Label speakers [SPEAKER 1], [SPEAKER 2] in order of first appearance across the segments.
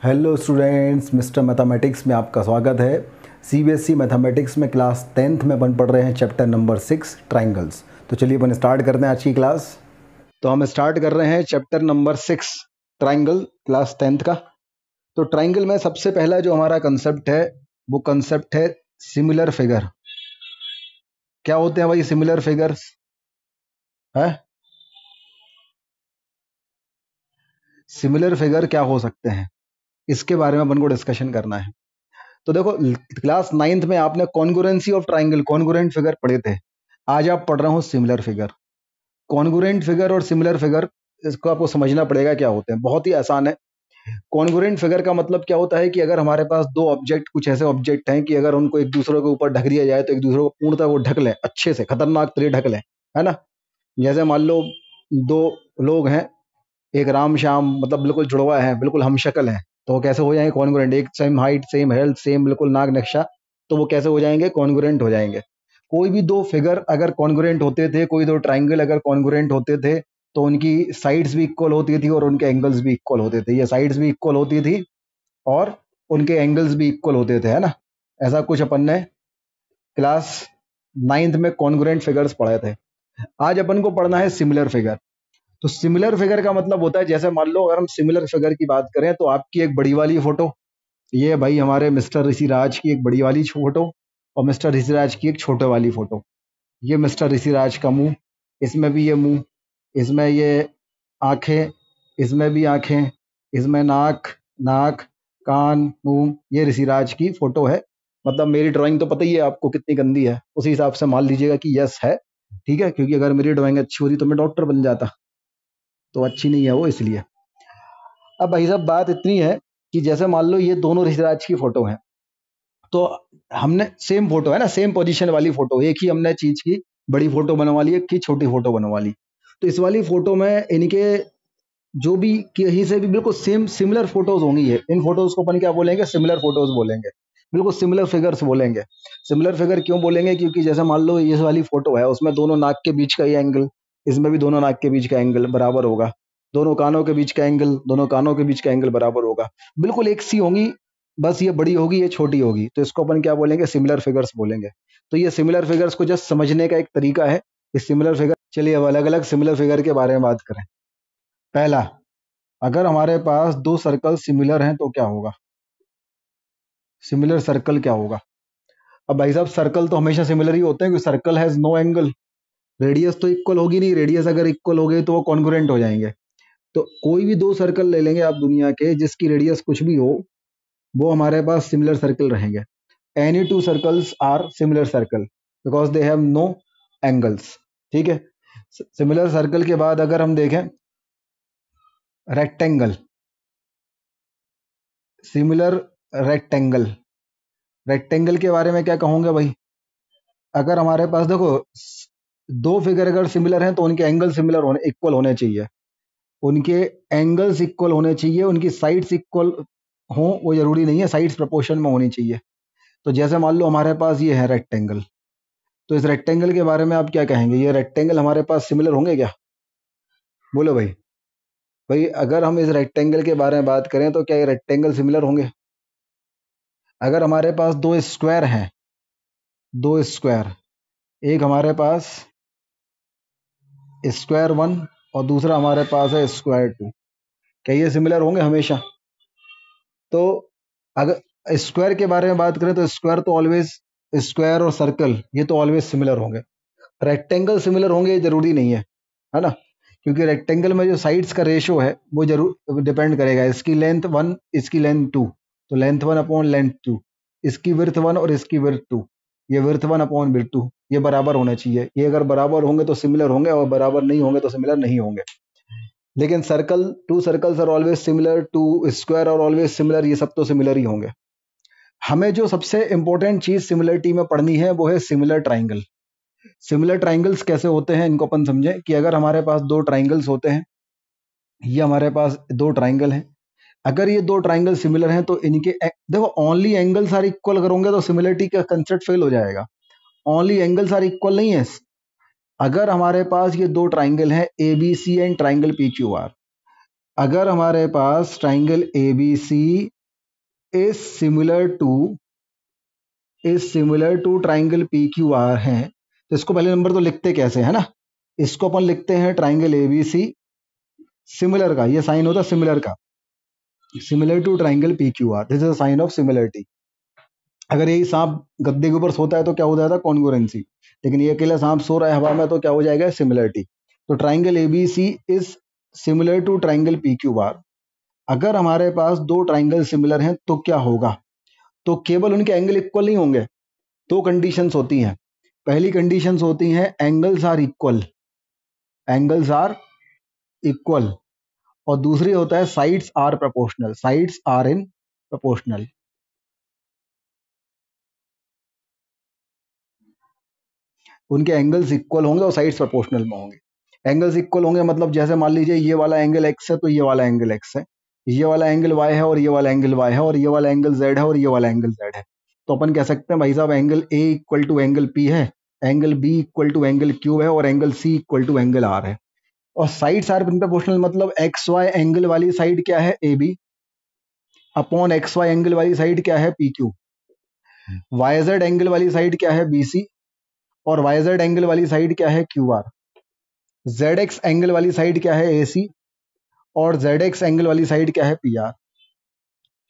[SPEAKER 1] Hello students, mister mathematics में आपका स्वागत है। सीबीएसई मैथमेटिक्स में क्लास 10th में अपन पढ़ रहे हैं चैप्टर नंबर 6 ट्राइंगल्स। तो चलिए अपन स्टार्ट करते हैं आज की क्लास। तो हम स्टार्ट कर रहे हैं chapter number 6 triangle, class 10th का। तो ट्राइंगल में सबसे पहला जो हमारा कंसेप्ट है वो कंसेप्ट है सिमिलर फिगर। क्या होते हैं भाई सिमिलर फिगर्स? है सिमिलर फिगर क्या हो सकते हैं, इसके बारे में अपन को डिस्कशन करना है। तो देखो, क्लास 9th में आपने congruency of triangle, congruent figure पढ़े थे। आज आप पढ़ रहे हो सिमिलर फिगर। कॉन्ग्रुएंट फिगर और सिमिलर फिगर, इसको आपको समझना पड़ेगा क्या होते हैं। बहुत ही आसान है। कॉन्ग्रुएंट फिगर का मतलब क्या होता है कि अगर हमारे पास दो ऑब्जेक्ट, कुछ ऐसे ऑब्जेक्ट हैं कि अगर उनको एक दूसरे के ऊपर ढक दिया जाए तो एक दूसरे को पूर्णतः वो ढक लें, अच्छे से खतरनाक तरह ढक लें, है ना। जैसे मान लो दो लोग हैं, एक राम श्याम, मतलब बिल्कुल जुड़वा है, बिल्कुल हम शक्ल हैं, तो वो कैसे हो जाएंगे कॉन्ग्रुएंट। एक same height, same health, same बिल्कुल नाक नक्शा, तो वो कैसे हो जाएंगे कॉन्ग्रुएंट हो जाएंगे। कोई भी दो फिगर अगर कॉन्ग्रुएंट होते थे, कोई दो ट्राइंगल अगर कॉन्ग्रुएंट होते थे, तो उनकी साइड्स भी इक्वल होती थी और उनके एंगल्स भी इक्वल होते थे। ये साइड्स भी इक्वल होती थी और उनके एंगल्स भी इक्वल होते थे, है ना। ऐसा कुछ अपन ने क्लास 9th में कॉन्ग्रुएंट फिगर्स पढ़े थे। आज अपन को पढ़ना है सिमिलर फिगर। तो सिमिलर फिगर का मतलब होता है, जैसे मान लो अगर हम सिमिलर फिगर की बात करें तो आपकी एक बड़ी वाली फोटो, ये है भाई हमारे मिस्टर ऋषिराज की एक बड़ी वाली फोटो, और मिस्टर ऋषिराज की एक छोटे वाली फोटो। ये मिस्टर ऋषिराज का मुंह, इसमें भी ये मुंह, इसमें ये आंखें, इसमें भी आंखें, इसमें नाक, नाक, कान, मुंह। ये ऋषिराज की फोटो है। मतलब मेरी ड्राइंग तो पता ही है आपको कितनी गंदी है, उसी हिसाब से मान लीजिएगा कि यस है, ठीक है। क्योंकि अगर मेरी ड्राइंग अच्छी होती तो मैं डॉक्टर बन जाता, तो अच्छी नहीं है वो, इसलिए। अब भाई साहब बात इतनी है कि जैसे मान लो ये दोनों ऋषिराज की फोटो हैं, तो हमने सेम फोटो है ना, सेम पोजीशन वाली फोटो, एक ही हमने चीज की बड़ी फोटो बनवा ली, एक की छोटी फोटो बनवा ली। तो इस वाली फोटो में इनके जो भी कहीं से भी बिल्कुल सेम सिमिलर फोटोज होंगी, ये इन फोटोज को अपन क्या बोलेंगे, सिमिलर फोटोज बोलेंगे, बिल्कुल सिमिलर फिगर्स बोलेंगे। सिमिलर फिगर क्यों बोलेंगे? क्योंकि जैसे मान लो ये वाली फोटो है, उसमें दोनों नाक के बीच का ये एंगल, इसमें भी दोनों नाक के बीच का एंगल बराबर होगा। दोनों कानों के बीच का एंगल, दोनों कानों के बीच का एंगल बराबर होगा। बिल्कुल एक सी होंगी, बस ये बड़ी होगी, ये छोटी होगी, तो इसको अपन क्या बोलेंगे, सिमिलर फिगर्स बोलेंगे। तो ये सिमिलर फिगर्स को जस्ट समझने का एक तरीका है, इस सिमिलर फिगर। चलिए अब अलग अलग सिमिलर फिगर के बारे में बात करें। पहला, अगर हमारे पास दो सर्कल सिमिलर हैं तो क्या होगा? सिमिलर सर्कल क्या होगा? अब भाई साहब सर्कल तो हमेशा सिमिलर ही होते हैं, क्योंकि circle has no angle. Radius तो इक्वल होगी नहीं, रेडियस अगर इक्वल हो गई तो वो कॉन्ग्रुएंट हो जाएंगे। तो कोई भी दो सर्कल ले लेंगे आप दुनिया के, जिसकी रेडियस कुछ भी हो, वो हमारे पास सिमिलर सर्कल रहेंगे। Any two circles are similar circle because they have no angles, ठीक है। सिमिलर सर्कल के बाद अगर हम देखें रेक्टेंगल, सिमिलर रेक्टेंगल, रेक्टेंगल के बारे में क्या कहूंगा भाई? अगर हमारे पास देखो दो फिगर अगर सिमिलर हैं तो उनके एंगल सिमिलर होने, इक्वल होने चाहिए। उनके एंगल्स इक्वल होने चाहिए, उनकी साइड्स इक्वल हो, वो जरूरी नहीं है, साइड्स प्रोपोर्शन में होनी चाहिए। तो जैसे मान लो हमारे पास ये है रेक्टेंगल, तो इस रेक्टेंगल के बारे में आप क्या कहेंगे? ये रेक्टेंगल हमारे पास सिमिलर होंगे क्या? बोलो भाई। भाई अगर हम इस रेक्टेंगल के बारे में बात करें तो क्या ये रेक्टेंगल सिमिलर होंगे? अगर हमारे पास दो स्क्वायर हैं, दो स्क्वायर, एक हमारे पास स्क्वायर वन और दूसरा हमारे पास है स्क्वायर टू, क्या ये सिमिलर होंगे हमेशा? तो अगर स्क्वायर के बारे में बात करें तो स्क्वायर तो ऑलवेज, स्क्वायर और सर्कल ये तो ऑलवेज सिमिलर होंगे। रेक्टेंगल सिमिलर होंगे ये जरूरी नहीं है ना। क्योंकि रेक्टेंगल में जो साइड्स का रेशो है वो जरूर डिपेंड करेगा, इसकी लेंथ वन, इसकी लेंथ टू, तो length one upon length two, इसकी विड्थ वन और इसकी विड्थ टू, ये width one upon width two, ये बराबर होना चाहिए। ये अगर बराबर होंगे तो सिमिलर होंगे, और बराबर नहीं होंगे तो सिमिलर नहीं होंगे। लेकिन circle, two circles are always similar, two square are always similar, ये सब तो सिमिलर ही होंगे। हमें जो सबसे इंपॉर्टेंट चीज सिमिलरिटी में पढ़नी है वो है सिमिलर ट्राइंगल। सिमिलर ट्राइंगल्स कैसे होते हैं इनको अपन समझें कि अगर हमारे पास दो ट्राइंगल्स होते हैं, ये हमारे पास दो ट्राइंगल हैं, अगर ये दो ट्राइंगल सिमिलर हैं तो इनके देखो ओनली एंगल्स आर इक्वल करोगे तो सिमिलरिटी का कंसेप्ट फेल हो जाएगा। ओनली एंगल्स आर इक्वल नहीं है। अगर हमारे पास ये दो ट्राइंगल हैं A B C and triangle P Q R, अगर हमारे पास triangle A B C is similar to triangle P Q R है, तो इसको पहले नंबर तो लिखते कैसे है ना, इसको अपन लिखते हैं triangle A B C similar का, ये साइन होता है सिमिलर का, similar to triangle P Q R, this is a sign of similarity. अगर यही सांप गद्दे के ऊपर सोता है तो क्या हो जाता है, कॉन्ग्रुएंसी, लेकिन ये अकेला सांप सो रहा है हवा में तो क्या हो जाएगा, सिमिलरिटी। तो triangle ABC is similar to triangle P Q R. अगर हमारे पास दो ट्राइंगल सिमिलर हैं तो क्या होगा, तो केवल उनके एंगल इक्वल नहीं होंगे, दो कंडीशंस होती हैं। पहली कंडीशंस होती हैं angles are equal, angles are equal, और दूसरी होता है sides are proportional, sides are in proportional. उनके एंगल्स इक्वल होंगे और साइड्स प्रोपोर्शनल में होंगे। एंगल्स इक्वल होंगे मतलब जैसे मान लीजिए ये वाला एंगल एक्स है तो ये वाला एंगल एक्स है, ये वाला एंगल वाई है और ये वाला एंगल वाई है, और ये वाला एंगल जेड है और ये वाला एंगल जेड है। तो अपन कह सकते हैं भाई साहब angle A equal to angle P है, angle B equal to angle Q है, और angle C equal to angle R है। और साइड्स आर प्रोपोर्शनल मतलब एक्स वाई एंगल वाली साइड क्या है, A B, upon X Y angle वाली साइड क्या है, P Q, Y Z angle वाली साइड क्या है, बी सी, और वाई जेड एंगल वाली साइड क्या है, Q R. Z X angle वाली साइड क्या है, ए सी, और जेड एक्स एंगल वाली साइड क्या है, पी आर।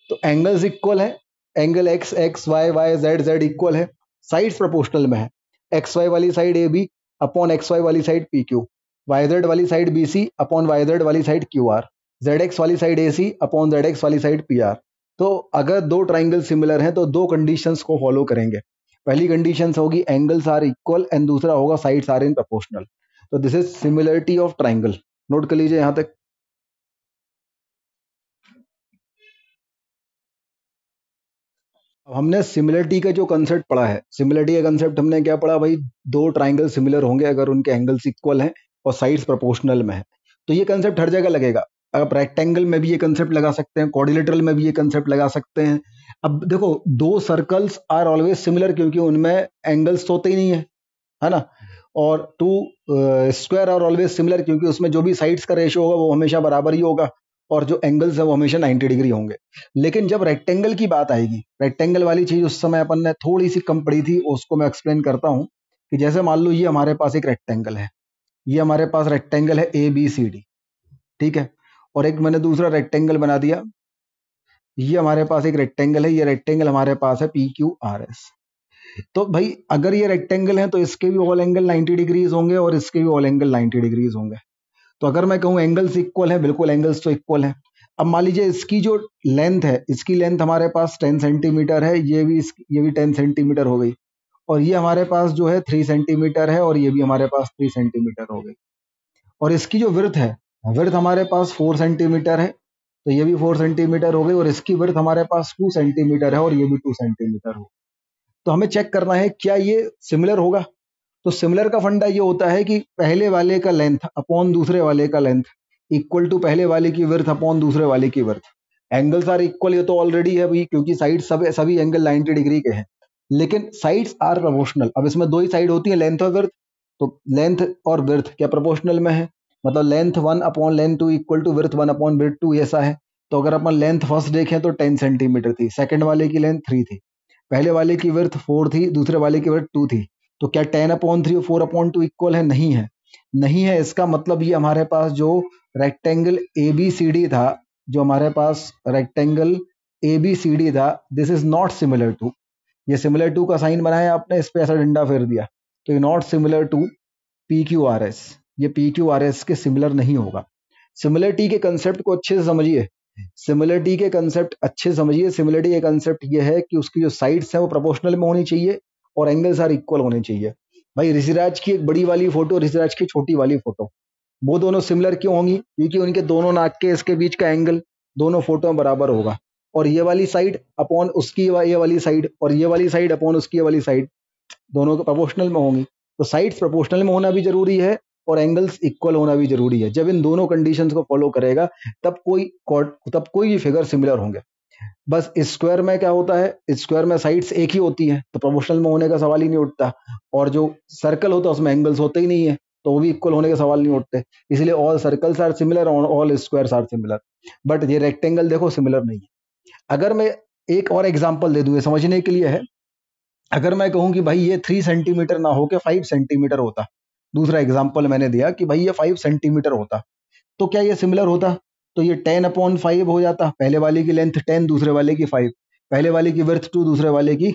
[SPEAKER 1] तो एंगल्स इक्वल है, angle X X Y Y Z Z equal है, साइड्स प्रोपोर्शनल में है, एक्स वाई वाली side A B upon X Y वाली side P Q, Y Z वाली side B C upon Y Z वाली side Q R, Z X वाली side A C upon Z X वाली side P R. तो अगर दो triangle similar हैं तो दो कंडीशंस को फॉलो करेंगे। पहली कंडीशन होगी एंगल्स आर इक्वल एंड दूसरा होगा साइड्स आर इन प्रोपोर्शनल। तो this is similarity of triangle, note कर लीजिए यहां तक। अब हमने सिमिलरिटी का जो कंसेप्ट पढ़ा है, सिमिलरिटी का कंसेप्ट हमने क्या पढ़ा भाई, दो ट्राइंगल सिमिलर होंगे अगर उनके एंगल्स इक्वल हैं और साइड्स प्रोपोर्शनल में है। तो ये कंसेप्ट हर जगह लगेगा, आप रेक्टेंगल में भी ये कंसेप्ट लगा सकते हैं, क्वाड्रिलेटरल में भी ये कंसेप्ट लगा सकते हैं। अब देखो दो सर्कल्स आर ऑलवेज सिमिलर क्योंकि उनमें एंगल्स होते ही नहीं है ना, और two square are always similar क्योंकि उसमें जो भी साइड्स का रेशियो होगा वो हमेशा बराबर ही होगा, और जो एंगल्स है वो हमेशा 90 डिग्री होंगे। लेकिन जब रेक्टेंगल की बात आएगी, रेक्टेंगल वाली चीज उस समय अपन ने थोड़ी सी कम पढ़ी थी, उसको मैं एक्सप्लेन करता हूँ। कि जैसे मान लो ये हमारे पास एक रेक्टेंगल है, ये हमारे पास रेक्टेंगल है ए बी सी डी, ठीक है, और एक मैंने दूसरा रेक्टेंगल बना दिया, ये हमारे पास एक रेक्टेंगल है, ये रेक्टेंगल हमारे पास है पी क्यू आर एस। तो भाई अगर ये रेक्टेंगल है तो इसके भी ऑल एंगल 90 डिग्रीज होंगे और इसके भी ऑल एंगल 90 डिग्रीज होंगे। तो अगर मैं कहूँ एंगल्स इक्वल है, बिल्कुल एंगल्स तो इक्वल है। अब मान लीजिए इसकी जो लेंथ है, इसकी लेंथ हमारे पास 10 सेंटीमीटर है, ये भी 10 सेंटीमीटर हो गई, और ये हमारे पास जो है 3 सेंटीमीटर है, और ये भी हमारे पास 3 सेंटीमीटर हो गई। और इसकी जो विड्थ है, विड्थ हमारे पास 4 सेंटीमीटर है, तो ये भी 4 सेंटीमीटर हो गई, और इसकी विड्थ हमारे पास 2 सेंटीमीटर है और ये भी 2 सेंटीमीटर हो। तो हमें चेक करना है क्या ये सिमिलर होगा। तो सिमिलर का फंडा ये होता है कि पहले वाले का लेंथ अपॉन दूसरे वाले का लेंथ इक्वल टू पहले वाले की विड्थ अपॉन दूसरे वाले की विड्थ। एंगल्स आर इक्वल, ये तो ऑलरेडी है भाई क्योंकि साइड सभी एंगल 90 डिग्री के हैं, लेकिन साइड्स आर प्रोपोर्शनल। अब इसमें दो ही साइड होती है, लेंथ और विड्थ, तो लेंथ और विड्थ क्या प्रोपोर्शनल में है, मतलब length 1 upon length 2 equal to width 1 upon width 2, ऐसा है। तो अगर अपन लेंथ फर्स्ट देखें तो 10 सेंटीमीटर थी, सेकंड वाले की लेंथ 3 थी, पहले वाले की विड्थ 4 थी, दूसरे वाले की विड्थ 2 थी। तो क्या 10/3 और 4/2 इक्वल है, नहीं है, नहीं है। इसका मतलब ये हमारे पास जो rectangle A B C D था, जो हमारे पास rectangle A B C D था, this is not similar to, ये सिमिलर टू का साइन बनाया आपने, इस पे ऐसा डंडा फेर दिया, तो ये not similar to P Q R S, ये पी क्यू आर एस के सिमिलर नहीं होगा। सिमिलरिटी के कंसेप्ट को अच्छे से समझिए, सिमिलरिटी के कंसेप्ट अच्छे से समझिए। सिमिलरिटी का कंसेप्ट ये है कि उसकी जो साइड्स हैं वो प्रोपोर्शनल में होनी चाहिए और एंगल्स आर इक्वल होने चाहिए। भाई ऋषिराज की एक बड़ी वाली फोटो, ऋषिराज की छोटी वाली फोटो, वो दोनों सिमिलर क्यों होंगी, क्योंकि उनके दोनों नाक के इसके बीच का एंगल दोनों फोटो में बराबर होगा, और ये वाली साइड अपॉन उसकी ये वाली साइड, और ये वाली साइड अपॉन उसकी ये वाली साइड, दोनों के प्रोपोर्शनल में होंगी। तो साइड्स प्रोपोर्शनल में होना भी जरूरी है और एंगल्स इक्वल होना भी जरूरी है। जब इन दोनों कंडीशंस को फॉलो करेगा तब कोई भी फिगर सिमिलर होंगे। बस स्क्वायर में क्या होता है, स्क्वायर में साइड्स एक ही होती हैं तो प्रोपोर्शनल में होने का सवाल ही नहीं उठता, और जो सर्कल होता है उसमें एंगल्स होते ही नहीं है, तो वो भी इक्वल होने के सवाल नहीं उठते। इसलिए all circles are similar, all squares are similar, but ये रेक्टेंगल देखो सिमिलर नहीं है। अगर मैं एक और एग्जांपल दे दूं, ये समझने के लिए है। अगर मैं कहूं कि भाई ये 3 सेंटीमीटर ना होके 5 सेंटीमीटर होता, दूसरा एग्जाम्पल मैंने दिया कि भाई ये 5 सेंटीमीटर होता, तो क्या ये सिमिलर होता? तो ये 10/5 हो जाता, पहले वाले की लेंथ 10, दूसरे वाले की 5, पहले वाले की विड्थ 2, दूसरे वाले की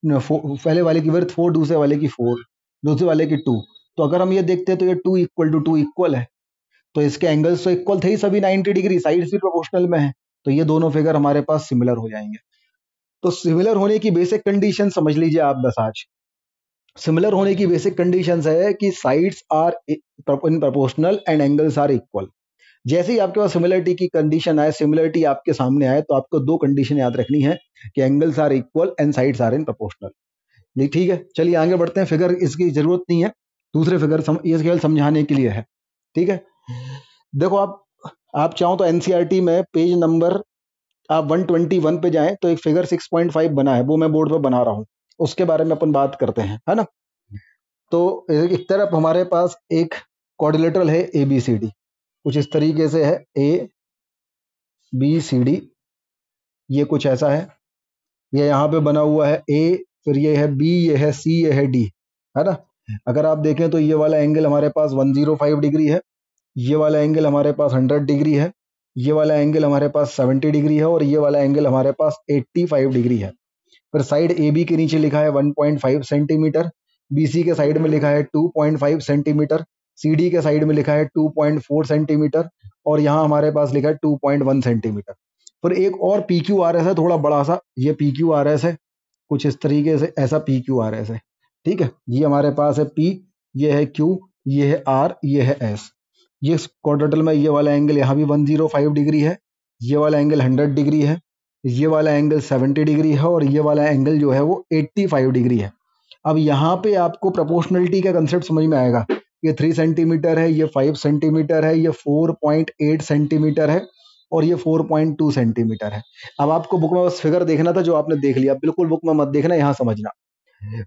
[SPEAKER 1] पहले वाले की विड्थ 4, दूसरे वाले की 4, दूसरे वाले की 2। तो अगर हम ये देखते हैं तो ये 2 इक्वल टू 2 इक्वल है, तो इसके एंगल्स तो इक्वल थे ही सभी 90 डिग्री, साइड्स भी प्रोपोर्शनल में है, तो ये दोनों फिगर हमारे पास सिमिलर हो जाएंगे। तो सिमिलर होने की बेसिक कंडीशन समझ लीजिए आप बस आज। सिमिलर होने की बेसिक कंडीशंस है कि sides are in proportional and angles are equal. जैसे ही आपके पास सिमिलरिटी की कंडीशन आए, सिमिलरिटी आपके सामने आए, तो आपको दो कंडीशन याद रखनी है कि angles are equal and sides are in proportional. ठीक है, चलिए आगे बढ़ते हैं। फिगर इसकी जरूरत नहीं है, दूसरे फिगर ये केवल समझाने के लिए है। ठीक है, देखो आप चाहो तो एनसीईआरटी में पेज नंबर आप 121 पे जाएं तो एक फिगर 6.5 बना है, वो मैं बोर्ड पे बना रहा हूं, उसके बारे में अपन बात करते हैं, है ना। तो एक तरफ हमारे पास एक क्वाड्रिलेटरल है ABCD, कुछ इस तरीके से है ABCD, ये कुछ ऐसा है। ये यहाँ पे बना हुआ है A, फिर ये है B, ये है C, ये है D, है ना। अगर आप देखें तो ये वाला एंगल हमारे पास 105 डिग्री है, ये वाला एंगल हमारे पास 100 डिग्री है, ये वाला एंगल हमारे पास 70 डिग्री है, और ये वाला एंगल हमारे पास 85 डिग्री है। फिर साइड AB के नीचे लिखा है 1.5 सेंटीमीटर, BC के साइड में लिखा है 2.5 सेंटीमीटर, CD के साइड में लिखा है 2.4 सेंटीमीटर, और यहाँ हमारे पास लिखा है 2.1 सेंटीमीटर। फिर एक और PQRS है, थोड़ा बड़ा सा, ये PQRS है, कुछ इस तरीके से, ऐसा PQRS है। ठीक है, ये हमारे पास है P, ये है Q, ये है R, ये है S। ये क्वाड्रेटल में ये वाला एंगल यहाँ भी 105 डिग्री है, ये वाला एंगल 100 डिग्री है, ये वाला एंगल 70 डिग्री है, और ये वाला एंगल जो है वो 85 डिग्री है। अब यहाँ पे आपको प्रोपोर्शनलिटी का कंसेप्ट समझ में आएगा। ये 3 सेंटीमीटर है, ये 5 सेंटीमीटर है, ये 4.8 सेंटीमीटर है, और ये 4.2 सेंटीमीटर है। अब आपको बुक में बस फिगर देखना था, जो आपने देख लिया, बिल्कुल बुक में मत देखना, यहाँ समझना।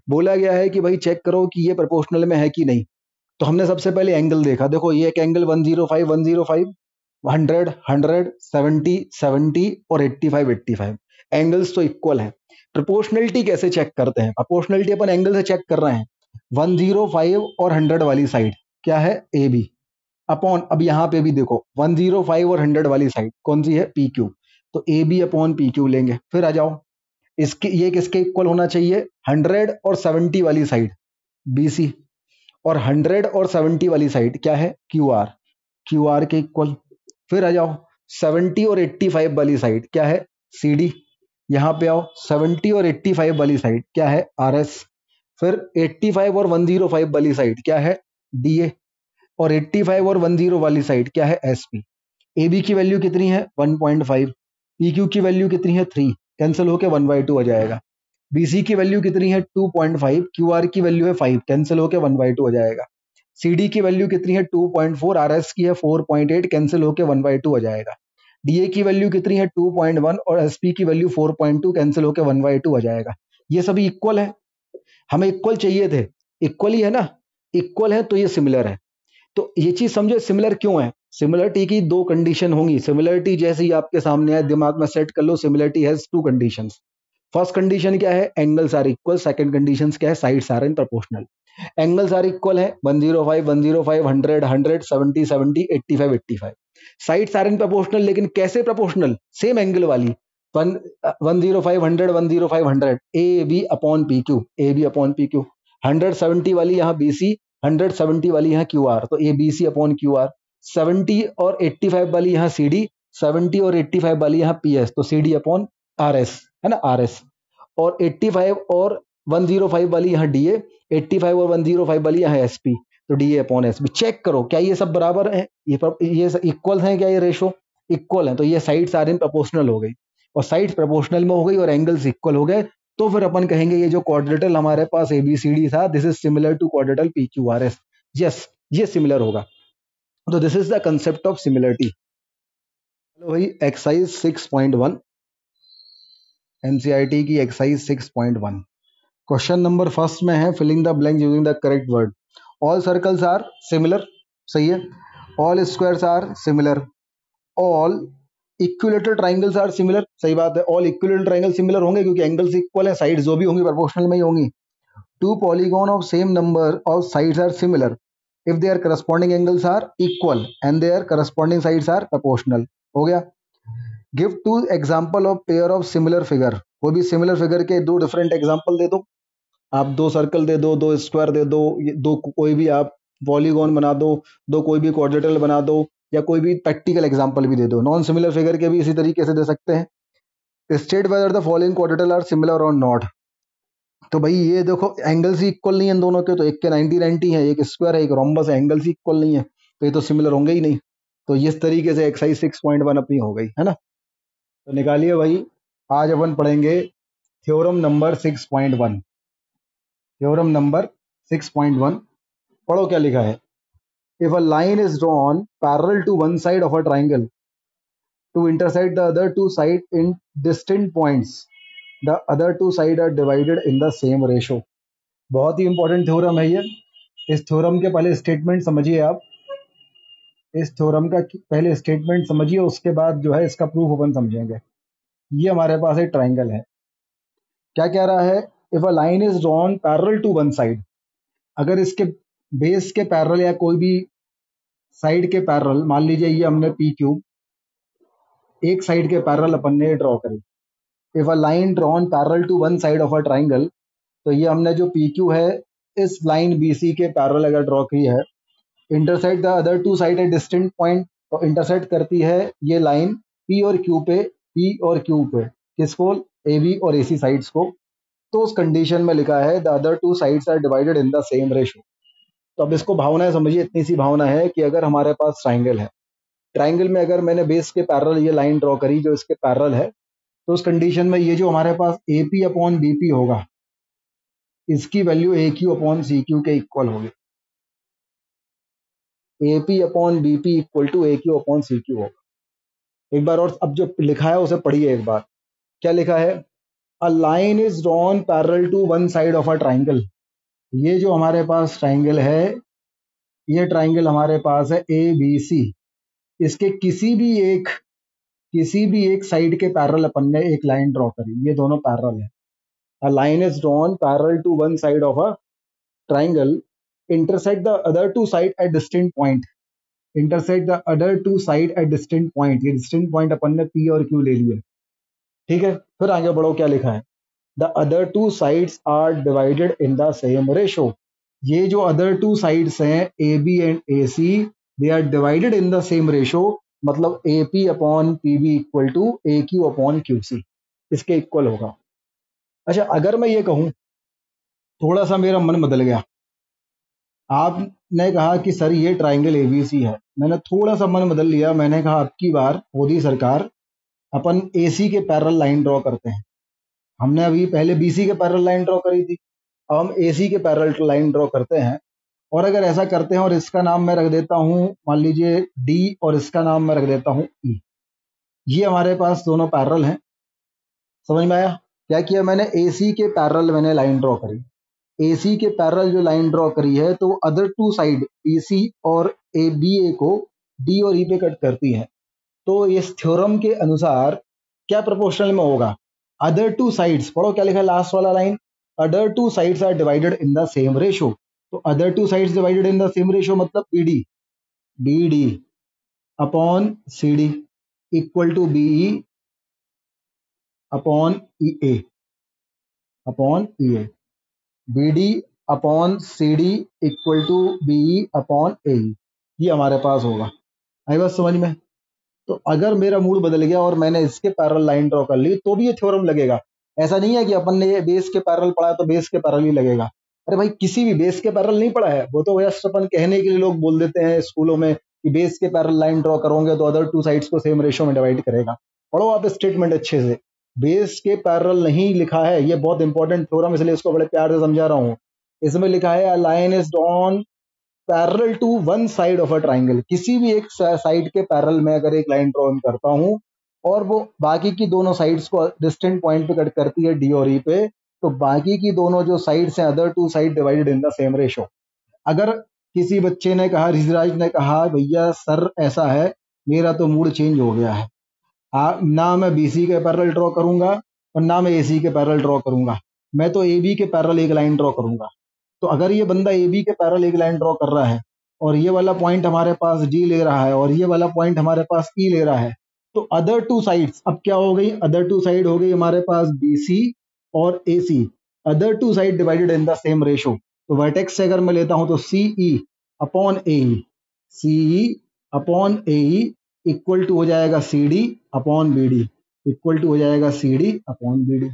[SPEAKER 1] बोला गया है कि भाई चेक करो कि ये प्रोपोर्शनल में है कि नहीं। तो हमने सबसे पहले एंगल देखा, देखो ये एक एंगल 105, 105, 100, 100, 70, 70 और 85, 85 एंगल्स तो इक्वल है। प्रोपोर्शनलिटी कैसे चेक करते हैं? प्रोपोर्शनलिटी अपन एंगल से चेक कर रहे हैं। 105 और 100 वाली साइड क्या है? AB अपॉन, अब यहाँ पे भी देखो 105 और 100 वाली साइड कौन सी है? PQ। तो AB अपॉन PQ लेंगे। फिर आ जाओ, इसके ये किसके इक्वल होना चाहिए? 100 और 70 वाली साइड BC, और 100 और 70 वाली साइड क्या है? QR, QR के इक्वल। फिर आ जाओ 70 और 85 वाली साइड क्या है? CD। यहाँ पे आओ 70 और 85 वाली साइड क्या है? RS। फिर 85 और 105 वाली साइड क्या है? DA, और 85 और 10 वाली साइड क्या है? SP। AB की वैल्यू कितनी है? 1.5। PQ की वैल्यू कितनी है? 3, कैंसिल होके 1/2 आ जाएगा। BC की वैल्यू कितनी है? 2.5, QR की वैल्यू है 5, कैंसिल होके 1/2 आ जाएगा। CD की वैल्यू कितनी है? 2.4, RS की है 4.8, कैंसिल होके 1/2 आ जाएगा। DA की वैल्यू कितनी है? 2.1, और SP की वैल्यू 4.2, कैंसिल होके 1/2 आ जाएगा। ये सभी इक्वल है, हमें इक्वल चाहिए थे, इक्वल ही है ना, इक्वल है तो ये सिमिलर है। तो ये चीज समझो सिमिलर क्यों है। सिमिलरिटी की दो कंडीशन होंगी, सिमिलरिटी जैसे ही आपके सामने है दिमाग में सेट कर लो, similarity has two conditions. First condition क्या है? Angles are equal. Second condition क्या है? Sides are in proportional. Angles are equal है 105, 105, 100, 100, 70, 70, 85, 85। साइड्स आर इन प्रोपोर्शनल, लेकिन कैसे प्रोपोर्शनल? सेम एंगल वाली, 105, 100, 105, 100, A B upon P Q, A B upon P Q. 170 वाली यहाँ BC, 170 वाली यहाँ QR, तो A B C upon QR। 70 और 85 वाली यहाँ CD, 70 और 85 वाली यहाँ PS, तो CD अपॉन RS, है ना, RS। और 85 और 105 वाली यहाँ DA, 85 और 105 वाली यहाँ SP, तो DA अपॉन SP। चेक करो क्या ये सब बराबर है, ये इक्वल हैं क्या? ये रेशो इक्वल है, तो ये साइड्स आर इन प्रोपोर्शनल हो गई, और साइड्स प्रोपोर्शनल में हो गई और एंगल्स इक्वल हो गए। तो फिर अपन कहेंगे ये जो क्वाड्रेटल हमारे पास ABCD था, this is similar to quadrilateral PQRS। Yes, ये सिमिलर होगा। तो this is the concept of similarity. चलो भाई, एक्सरसाइज 6.1, एनसीईआरटी की एक्सरसाइज 6.1। क्वेश्चन नंबर फर्स्ट में है filling the blank using the correct word. All circles are similar, सही है, all squares are similar, all equilateral triangles are similar, सही बात है, ऑल इक्विलेटरल ट्राइंगल सिमिलर होंगे क्योंकि एंगल्स इक्वल है, साइड जो भी होंगी प्रोपोर्शनल में ही होंगी। Two polygon of same number of sides are similar if their corresponding angles are equal and their corresponding sides are proportional. हो गया। Give two example of pair of similar figure, वो भी सिमिलर फिगर के दो different example दे दो। आप दो circle दे दो, दो स्क्वायर दे दो, दो कोई भी आप पॉलीगॉन बना दो, दो कोई भी क्वाड्रेटल बना दो, या कोई भी प्रैक्टिकल एग्जांपल भी दे दो। नॉन सिमिलर फिगर के भी इसी तरीके से दे सकते हैं। State whether the following quadrilateral are similar और नॉट। तो भाई ये देखो एंगल्स ही इक्वल नहीं है इन दोनों के, तो एक के 90-90 है, एक स्क्वायर है, एक रोम्बस है, एंगल्स ही इक्वल नहीं है, तो ये तो सिमिलर होंगे ही नहीं। तो इस तरीके से एक्सरसाइज 6.1 अपनी हो गई है ना। तो निकालिए भाई, आज अपन पढ़ेंगे थ्योरम नंबर 6.1। थ्योरम नंबर 6.1 पढ़ो क्या लिखा है। If a line is drawn parallel to one side of a triangle to intersect the other two sides in distant points, the other two sides are divided in the same ratio। बहुत ही important theorem है ये। इस theorem के पहले statement समझिए आप, इस theorem का पहले स्टेटमेंट समझिए, उसके बाद जो है इसका प्रूफ अपन समझेंगे। ये हमारे पास एक ट्राइंगल है, क्या कह रहा है, if a line is drawn parallel to one side, अगर इसके बेस के पैरेलल या कोई भी साइड के पैरेलल, मान लीजिए ये हमने पी क्यू, एक साइड के पैरेलल अपन ने ड्रॉ करी। If a line drawn parallel to one side of a triangle, तो ये हमने जो पी क्यू है इस लाइन बी सी के पैरेलल अगर ड्रॉ की है, intersect the other two side at distant point, तो इंटरसेक्ट करती है ये लाइन पी और क्यू पे, पी और क्यू पे, किसको, ए बी और ए सी साइड्स को। तो उस कंडीशन में लिखा है the other two sides are divided in the same ratio. तो अब इसको भावना समझिए, इतनी सी भावना है कि अगर हमारे पास ट्राइंगल है, ट्राइंगल में अगर मैंने बेस के पैरेलल ये लाइन ड्रॉ करी जो इसके पैरेलल है, तो उस कंडीशन में ये जो हमारे पास A P upon B P होगा, इसकी value A Q upon C Q के इक्वल होगी। A P upon B P equal to A Q upon C Q होगा। एक बार और अब जो लिखा है उसे पढ़िए एक बार। क्या लिखा है, a line is drawn parallel to one side of a triangle. ये जो हमारे पास ट्राइंगल है, ये ट्राइंगल हमारे पास है ए बी सी, इसके किसी भी एक साइड के पैरेलल अपन ने एक लाइन ड्रॉ करी, ये दोनों पैरेलल है। A line is drawn parallel to one side of a triangle intersect the other two side at distinct point, intersect the other two side at distinct point, ये distinct point अपन ने P और Q ले लिए। ठीक है, फिर आगे बढ़ो, क्या लिखा है, the other two sides are divided in the same ratio। ये जो other two sides हैं AB and AC, they are divided in the same ratio, मतलब AP upon PB equal to AQ upon QC, इसके equal होगा। अच्छा, अगर मैं ये कहूं, थोड़ा सा मेरा मन बदल गया, आपने कहा कि सर ये ट्राइंगल एबीसी है, मैंने थोड़ा सा मन बदल लिया, मैंने कहा अब की बार मोदी सरकार अपन एसी के पैरेलल लाइन ड्रॉ करते हैं। हमने अभी पहले बीसी के पैरेलल लाइन ड्रॉ करी थी, अब हम एसी के पैरेलल लाइन ड्रॉ करते हैं। और अगर ऐसा करते हैं और इसका नाम मैं रख देता हूं, मान लीजिए डी, और इसका नाम मैं रख देता हूं ई, ये हमारे पास दोनों पैरेलल हैं। समझ में आया, क्या किया मैंने, एसी के पैरेलल मैंने लाइन ड्रॉ करी, एसी के पैरेलल जो लाइन ड्रॉ करी है, तो अदर टू साइड बीसी और ए बी ए को डी और ई पे कट करती है। तो इस थ्योरम के अनुसार क्या प्रोपोर्शनल में होगा, अदर टू साइड्स, पढ़ो क्या लिखा है लास्ट वाला line, other two sides are divided in the same ratio. तो other two sides divided in the same ratio मतलब B D upon C D equal to B E upon E A, B D upon C D equal to B upon A, ये हमारे पास होगा। आई बात समझ में। तो अगर मेरा मूड बदल गया और मैंने इसके पैरेलल लाइन ड्रॉ कर ली, तो भी ये थ्योरम लगेगा। ऐसा नहीं है कि अपन ने ये बेस के पैरेलल पढ़ा तो बेस के पैरेलल ही लगेगा। अरे भाई, किसी भी बेस के पैरेलल नहीं पढ़ा है, वो तो जस्ट अपन कहने के लिए लोग बोल देते हैं स्कूलों में कि बेस के पैरेलल लाइन ड्रॉ करोगे तो अदर टू साइड्स को सेम रेशो में डिवाइड करेगा। पढ़ो आप स्टेटमेंट अच्छे से, बेस के पैरेलल नहीं लिखा है, ये बहुत इंपॉर्टेंट थ्योरम, इसलिए इसको बड़े प्यार से समझा रहा हूँ। इसमें लिखा है a line is drawn parallel to one side of a triangle, किसी भी एक साइड के पैरेलल में अगर एक लाइन ड्रॉ करता हूं और वो बाकी की दोनों साइड्स को डिस्टेंट पॉइंट पे कट करती है डी और ई पे, तो बाकी की दोनों जो साइड्स हैं other two side divided in the same ratio. अगर किसी बच्चे ने कहा, ऋषिराज ने कहा भैया सर ऐसा है, मेरा तो मूड चेंज हो गया है, ना मैं बीसी के पैरेलल ड्रॉ करूंगा और ना मैं एसी के पैरेलल ड्रॉ करूंगा, मैं तो एबी के पैरेलल एक लाइन ड्रॉ करूंगा। तो अगर ये बंदा एबी के पैरेलल एक लाइन ड्रॉ कर रहा है और ये वाला पॉइंट हमारे पास डी ले रहा है और ये वाला पॉइंट हमारे पास ई ले रहा है, तो अदर टू साइड्स अब क्या हो गई, अदर टू साइड हो गई हमारे पास बीसी और AC, other two side divided in the same ratio. तो वर्टेक्स से अगर मैं लेता हूं तो CE upon A, CE upon A equal to हो जाएगा C D upon B D, equal to हो जाएगा C D upon B D.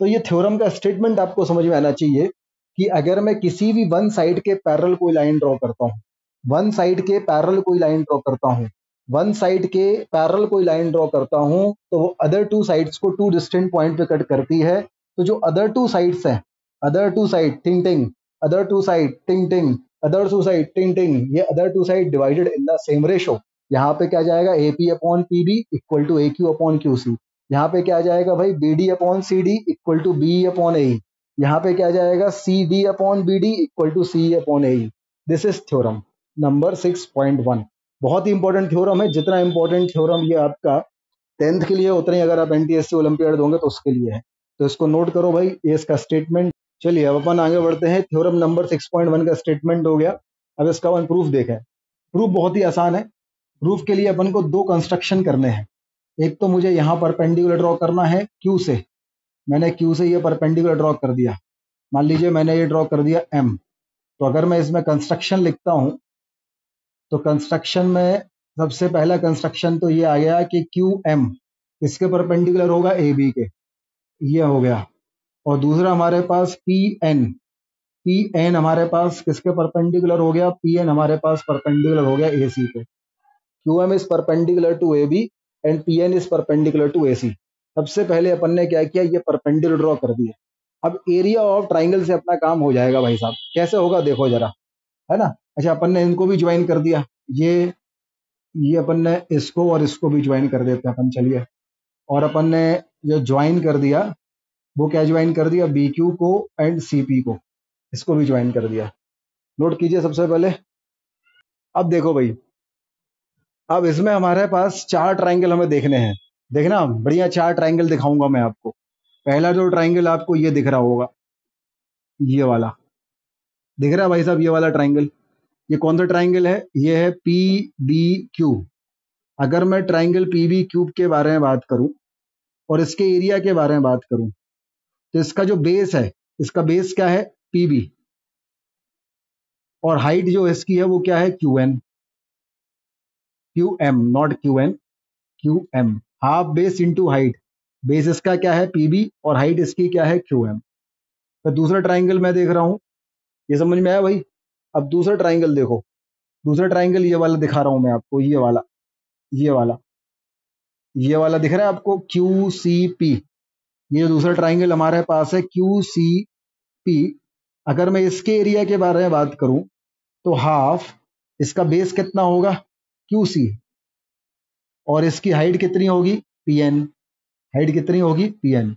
[SPEAKER 1] तो ये थ्योरम का स्टेटमेंट आपको समझ में आना चाहिए कि अगर मैं किसी भी वन साइड के पैरेलल कोई लाइन ड्रॉ करता हूँ, वन साइड के पैरेलल कोई लाइन ड्रॉ करता हूँ, वन साइड के पैरेलल कोई लाइन ड्रॉ करता हूँ, तो वो अदर टू साइड्स को टू डिस्टेंट पॉइंट पे कट करती है। तो जो अदर टू साइड्स हैं, अदर टू साइड टिंग टिंग, अदर टू साइड टिंग टिंग, अदर टू साइड टिंग टिंग, ये other two side divided in the same ratio. यहाँ पे क्या जाएगा, A P upon P B equal to A Q upon Q C. यहाँ पे क्या जाएगा भाई, B D upon C D equal to B upon A. यहाँ पे क्या जाएगा, C D upon B D equal to C upon A. This is theorem number 6.1। बहुत ही इंपॉर्टेंट थ्योरम है, जितना इंपॉर्टेंट थ्योरम ये आपका 10th के लिए उतने ही अगर आप एनटीएससी ओलंपियाड दोगे तो उसके लिए है। तो इसको नोट करो भाई, ये इसका स्टेटमेंट। चलिए अब अपन आगे बढ़ते हैं। थ्योरम नंबर 6.1 का स्टेटमेंट हो गया। अब इसका अपन प्रूफ देखें। प्रूफ बहुत ही आसान है। प्रूफ के लिए अपन को दो कंस्ट्रक्शन करने हैं। एक तो मुझे यहाँ परपेंडिकुलर ड्रॉ करना है क्यू से, मैंने क्यू से ये परपेंडिकुलर ड्रॉ कर दिया, मान लीजिए मैंने ये ड्रॉ कर दिया एम। तो अगर मैं इसमें कंस्ट्रक्शन लिखता हूं तो कंस्ट्रक्शन में सबसे पहला कंस्ट्रक्शन तो ये आ गया कि क्यू एम इसके परपेंडिकुलर होगा ए बी के, ये हो गया। और दूसरा हमारे पास पी एन, पी एन हमारे पास किसके परपेंडिकुलर हो गया, पी एन हमारे पास परपेंडिकुलर हो गया ए सी के। Q M is perpendicular to A B and P N is perpendicular to A C. सबसे पहले अपन ने क्या किया, ये परपेंडिकुलर ड्रॉ कर दिया। अब एरिया ऑफ ट्राइंगल से अपना काम हो जाएगा भाई साहब। कैसे होगा देखो जरा, है ना। अच्छा अपन ने इनको भी ज्वाइन कर दिया, ये अपन ने इसको और इसको भी ज्वाइन कर देते हैं अपन, चलिए। और अपन ने जो ज्वाइन कर दिया वो क्या ज्वाइन कर दिया, बी क्यू को एंड सी पी को, इसको भी ज्वाइन कर दिया। नोट कीजिए सबसे पहले। अब देखो भाई, अब इसमें हमारे पास चार ट्राइंगल हमें देखने हैं। देखना बढ़िया चार ट्राइंगल दिखाऊंगा मैं आपको। पहला जो ट्राइंगल आपको ये दिख रहा होगा, ये वाला दिख रहा है भाई साहब, ये वाला ट्राइंगल। ये कौन सा ट्राइंगल है, ये है पी बी क्यू। अगर मैं ट्राइंगल पी बी क्यूब के बारे में बात करूं और इसके एरिया के बारे में बात करूं, तो इसका जो बेस है, इसका बेस क्या है, पी बी, और हाइट जो इसकी है वो क्या है, Q N, Q M, not Q N, Q M. Half base into height, base इसका क्या है पीबी और हाइट इसकी क्या है क्यू एम। तो दूसरा ट्राइंगल मैं देख रहा हूं, ये समझ में आया भाई। अब दूसरा ट्राइंगल देखो, दूसरा ट्राइंगल ये वाला दिखा रहा हूं मैं आपको, ये वाला, ये वाला, ये वाला दिख रहा है आपको, क्यू सी पी। ये दूसरा ट्राइंगल हमारे पास है क्यू सी पी। अगर मैं इसके एरिया के बारे में बात करूं तो हाफ, इसका बेस कितना होगा, क्यू सी, और इसकी हाइट कितनी होगी, पी एन। हाइट कितनी होगी, पी एन।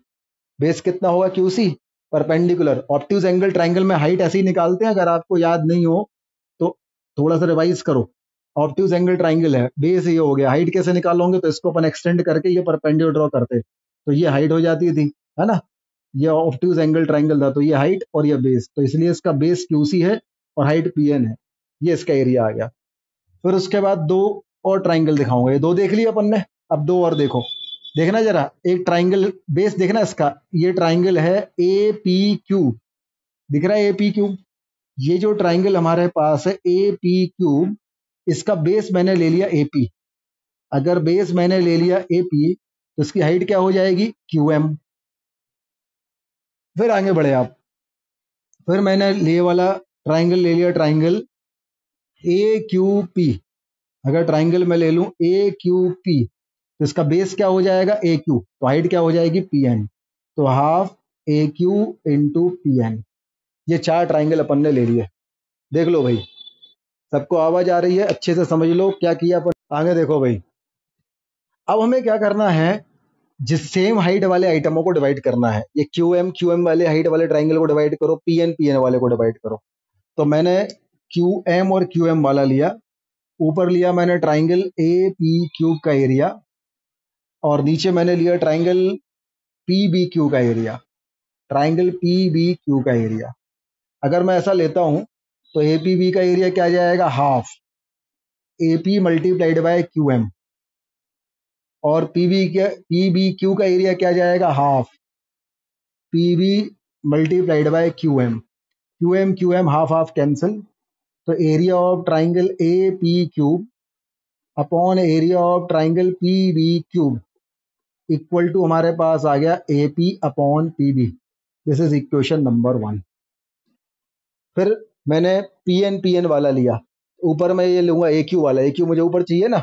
[SPEAKER 1] बेस कितना होगा, Q C, perpendicular. Obtuse angle triangle में हाइट ऐसे ही निकालते हैं, अगर आपको याद नहीं हो तो थोड़ा सा रिवाइज करो। ऑब्ट्यूज एंगल ट्राइंगल है, बेस ये हो गया, हाइट कैसे निकालोगे, तो इसको अपन एक्सटेंड करके ये परपेंडिकुलर ड्रॉ करते, तो ये हाइट हो जाती थी, है ना। ये ऑब्ट्यूज एंगल ट्राइंगल था, तो ये हाइट और ये बेस, तो इसलिए इसका बेस क्यूसी है और हाइट पी एन है। ये इसका एरिया आ गया। फिर उसके बाद दो और ट्राइंगल दिखाऊंगा, ये दो देख लिया अपन ने, अब दो और देखो। देखना जरा, एक ट्राइंगल बेस देखना इसका, ये ट्राइंगल है ए पी क्यू, दिख रहा है ए पी क्यू। ये जो ट्राइंगल हमारे पास है ए पी क्यूब, इसका बेस मैंने ले लिया ए पी। अगर बेस मैंने ले लिया ए पी तो इसकी हाइट क्या हो जाएगी, क्यू एम। फिर आगे बढ़े आप, फिर मैंने ये वाला ट्राइंगल ले लिया, ट्राइंगल ए क्यू पी। अगर ट्राइंगल में ले लूं ए क्यू पी तो इसका बेस क्या हो जाएगा, ए क्यू, तो हाइट क्या हो जाएगी, पी एन। तो half A Q into P N. ये चार ट्राइंगल अपन ने ले लिए। देख लो भाई, सबको आवाज आ रही है, अच्छे से समझ लो क्या किया अपन। आगे देखो भाई, अब हमें क्या करना है, जिस सेम हाइट वाले आइटमों को डिवाइड करना है। ये क्यू एम वाले हाइट वाले ट्राइंगल को डिवाइड करो, पी एन वाले को डिवाइड करो। तो मैंने क्यू एम और क्यू एम वाला लिया, ऊपर लिया मैंने ट्राइंगल ए पी क्यूब का एरिया, और नीचे मैंने लिया ट्राइंगल पी बी क्यू का area, triangle P B Q का एरिया। अगर मैं ऐसा लेता हूं तो ए पी बी का एरिया क्या जाएगा, half A P multiplied by Q M, और पी बी क्यू का एरिया क्या जाएगा, half P B multiplied by Q M half half cancel, तो area of triangle A P cube upon area of triangle P B cube equal to हमारे पास आ गया A P upon P B. This is equation number 1। फिर मैंने P N वाला लिया, ऊपर मैं ये लूंगा ए क्यू वाला, ए क्यू मुझे ऊपर चाहिए ना,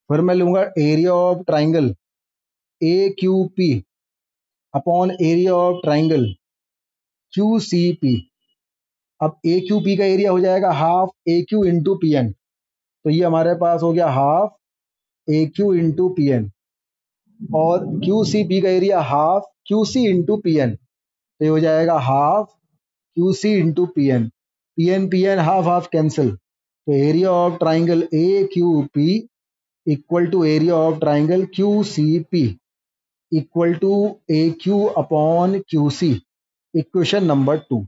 [SPEAKER 1] फिर मैं लूंगा area of triangle A Q P upon area of triangle Q C P. अब ए क्यू पी का एरिया हो जाएगा half A Q into P N, तो ये हमारे पास हो गया half A Q into P N, और क्यू सी पी का area half Q C into P N, तो ये हो जाएगा half Q C into P N half half cancel, तो area of triangle A Q P equal to area of triangle Q C P equal to A Q upon Q C. Equation number 2।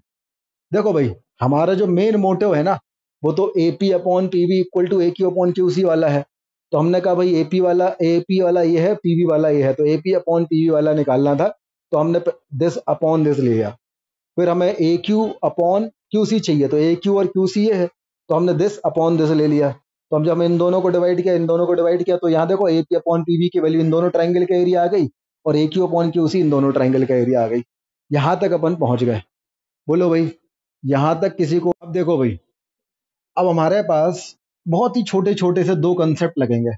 [SPEAKER 1] देखो भाई, हमारा जो main motive है ना, वो तो A P upon P B equal to A Q upon Q C वाला है। तो हमने कहा भाई ए पी वाला ये है, पी बी वाला ये है, तो A P upon P B वाला निकालना था, तो हमने दिस अपॉन दिस ले लिया। फिर हमें ए क्यू अपॉन क्यू सी चाहिए, तो ए क्यू और क्यू सी ये है, तो हमने दिस अपॉन दिस ले लिया। तो हम जब इन दोनों को डिवाइड किया, इन दोनों को डिवाइड किया, तो यहाँ देखो A P upon P B की वैल्यू इन दोनों ट्राइंगल का एरिया आ गई, और A Q upon Q C इन दोनों ट्राइंगल का एरिया आ गई। यहाँ तक अपन पहुंच गए। बोलो भाई, यहाँ तक किसी को? अब देखो भाई, अब हमारे पास बहुत ही छोटे छोटे से दो कंसेप्ट लगेंगे।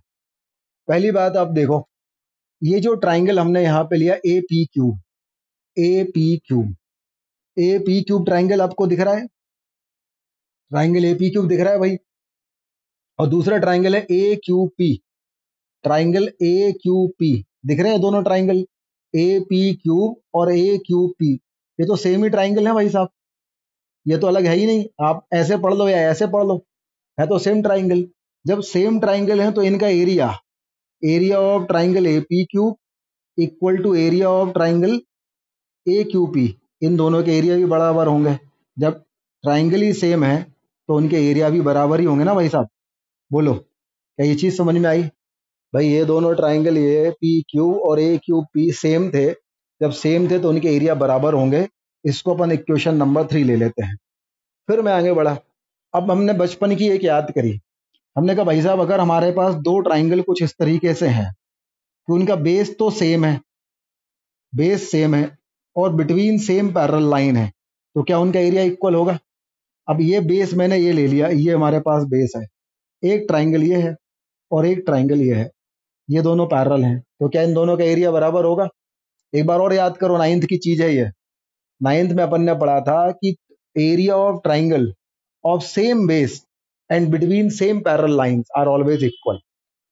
[SPEAKER 1] पहली बात आप देखो, ये जो ट्राइंगल हमने यहाँ पे लिया ए P cube, A P cube, A P cube triangle आपको दिख रहा है, ट्राइंगल ए पी क्यूब दिख रहा है भाई, और दूसरा ट्राइंगल है A Q P, triangle A Q P, दिख रहे हैं दोनों ट्राइंगल, ए पी क्यूब और ए क्यू पी, ये तो सेम ही ट्राइंगल है भाई साहब, ये तो अलग है ही नहीं। आप ऐसे पढ़ लो या ऐसे पढ़ लो, है तो सेम ट्राइंगल। जब सेम ट्राइंगल है तो इनका area, area of triangle A P Q equal to area of triangle A Q P, इन दोनों के एरिया भी बराबर होंगे। जब ट्राइंगल ही सेम है तो उनके एरिया भी बराबर ही होंगे ना भाई साहब। बोलो, क्या ये चीज समझ में आई? भाई ये दोनों ट्राइंगल ए पी क्यू और ए क्यू पी सेम थे, जब सेम थे तो उनके एरिया बराबर होंगे। इसको अपन इक्वेशन नंबर 3 ले लेते हैं। फिर मैं आगे बढ़ा। अब हमने बचपन की एक याद करी, हमने कहा भाई साहब अगर हमारे पास दो ट्राइंगल कुछ इस तरीके से हैं कि उनका बेस तो सेम है, बेस सेम है और बिटवीन सेम पैरेलल लाइन है, तो क्या उनका एरिया इक्वल होगा? अब ये बेस मैंने ये ले लिया, ये हमारे पास बेस है, एक ट्राइंगल ये है और एक ट्राइंगल ये है, ये दोनों पैरेलल हैं, तो क्या इन दोनों का एरिया बराबर होगा? एक बार और याद करो, नाइन्थ की चीज है ये। नाइन्थ में अपन ने पढ़ा था कि area of triangle of same base and between same parallel lines are always equal.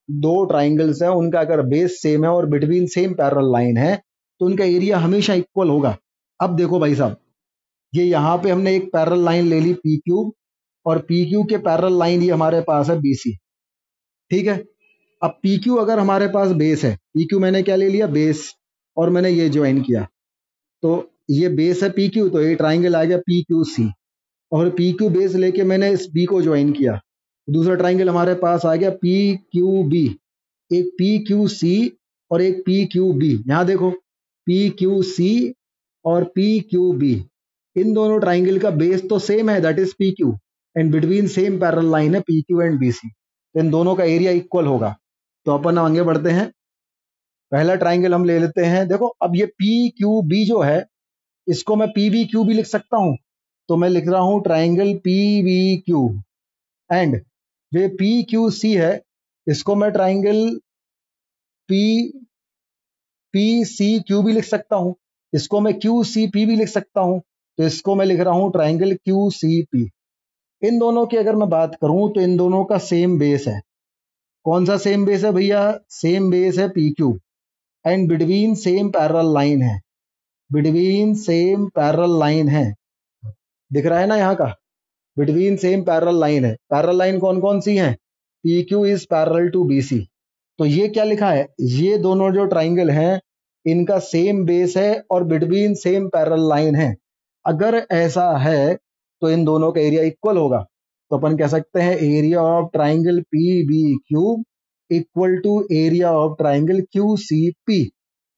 [SPEAKER 1] दो ट्राइंगल्स हैं, उनका अगर बेस सेम है और बिटवीन सेम पैरेलल लाइन है तो उनका एरिया हमेशा इक्वल होगा। अब देखो भाई साहब, ये यहाँ पे हमने एक पैरेलल लाइन ले ली पी क्यू, और पी क्यू के पैरेलल लाइन ये हमारे पास है बी सी, ठीक है। अब पी क्यू अगर हमारे पास बेस है, पी क्यू मैंने क्या ले लिया, बेस, और मैंने ये ज्वाइन किया, तो ये बेस है पी क्यू, तो ये ट्राइंगल आ गया पी क्यू सी, और पी क्यू बेस लेके मैंने इस बी को ज्वाइन किया, दूसरा ट्राइंगल हमारे पास आ गया पी क्यू बी, एक पी क्यू सी और एक पी क्यू बी। यहां देखो, पी क्यू सी और पी क्यू बी, इन दोनों ट्राइंगल का बेस तो सेम है, that is P Q, and between same parallel line है P Q and B C, तो इन दोनों का एरिया इक्वल होगा। तो अपन आगे बढ़ते हैं, पहला ट्राइंगल हम ले लेते हैं। देखो अब ये पी क्यू बी जो है, इसको मैं पी बी क्यू भी लिख सकता हूं, तो मैं लिख रहा हूं triangle P B Q, and जो पी क्यू सी है इसको मैं triangle P P C Q भी लिख सकता हूं, इसको मैं क्यू सी पी भी लिख सकता हूं, तो इसको मैं लिख रहा हूं ट्राइंगल क्यू सी पी। इन दोनों की अगर मैं बात करूं तो इन दोनों का सेम बेस है। कौन सा सेम बेस है भैया? सेम बेस है P Q, and between same parallel line है, बिटवीन सेम पैरेलल लाइन है, दिख रहा है ना यहाँ का? बिटवीन सेम पैरेलल लाइन है। पैरेलल लाइन कौन कौन सी है? P Q is parallel to B C. तो ये क्या लिखा है, ये दोनों जो ट्राइंगल हैं इनका सेम बेस है और बिटवीन सेम पैरेलल लाइन है। अगर ऐसा है तो इन दोनों का एरिया इक्वल होगा। तो अपन कह सकते हैं area of triangle P B Q equal to area of triangle Q C P.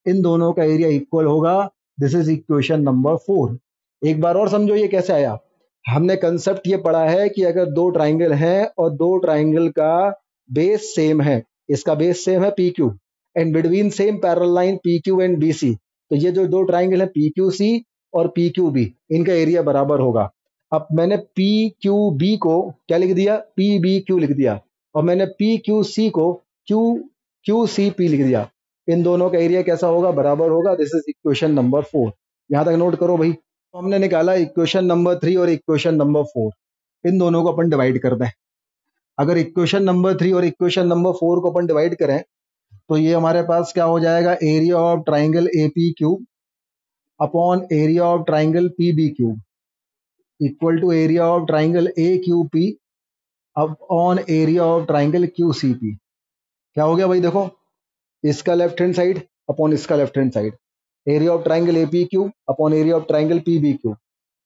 [SPEAKER 1] इन दोनों का एरिया इक्वल होगा। This is equation number 4। एक बार और समझो ये कैसे आया। हमने कंसेप्ट ये पढ़ा है कि अगर दो ट्राइंगल हैं और दो ट्राइंगल का बेस सेम है, इसका बेस सेम है P Q and between same parallel line P Q and B C, तो ये जो दो ट्राइंगल है पी क्यू सी और पी क्यू बी, इनका एरिया बराबर होगा। अब मैंने पी क्यू बी को क्या लिख दिया, पी बी क्यू लिख दिया, और मैंने पी क्यू सी को क्यू क्यू सी पी लिख दिया। इन दोनों का एरिया कैसा होगा, बराबर होगा। This is equation number 4। यहां तक नोट करो भाई। तो हमने निकाला इक्वेशन नंबर 3 और इक्वेशन नंबर 4, इन दोनों को अपन डिवाइड कर दें। अगर इक्वेशन नंबर 3 और इक्वेशन नंबर 4 को अपन डिवाइड करें तो ये हमारे पास क्या हो जाएगा, area of triangle A P cube upon area of triangle P B cube equal to area of triangle A Q P upon area of triangle Q C P. क्या हो गया भाई, देखो इसका लेफ्ट हैंड साइड अपॉन इसका left hand side, area of triangle A P Q upon area of triangle P B Q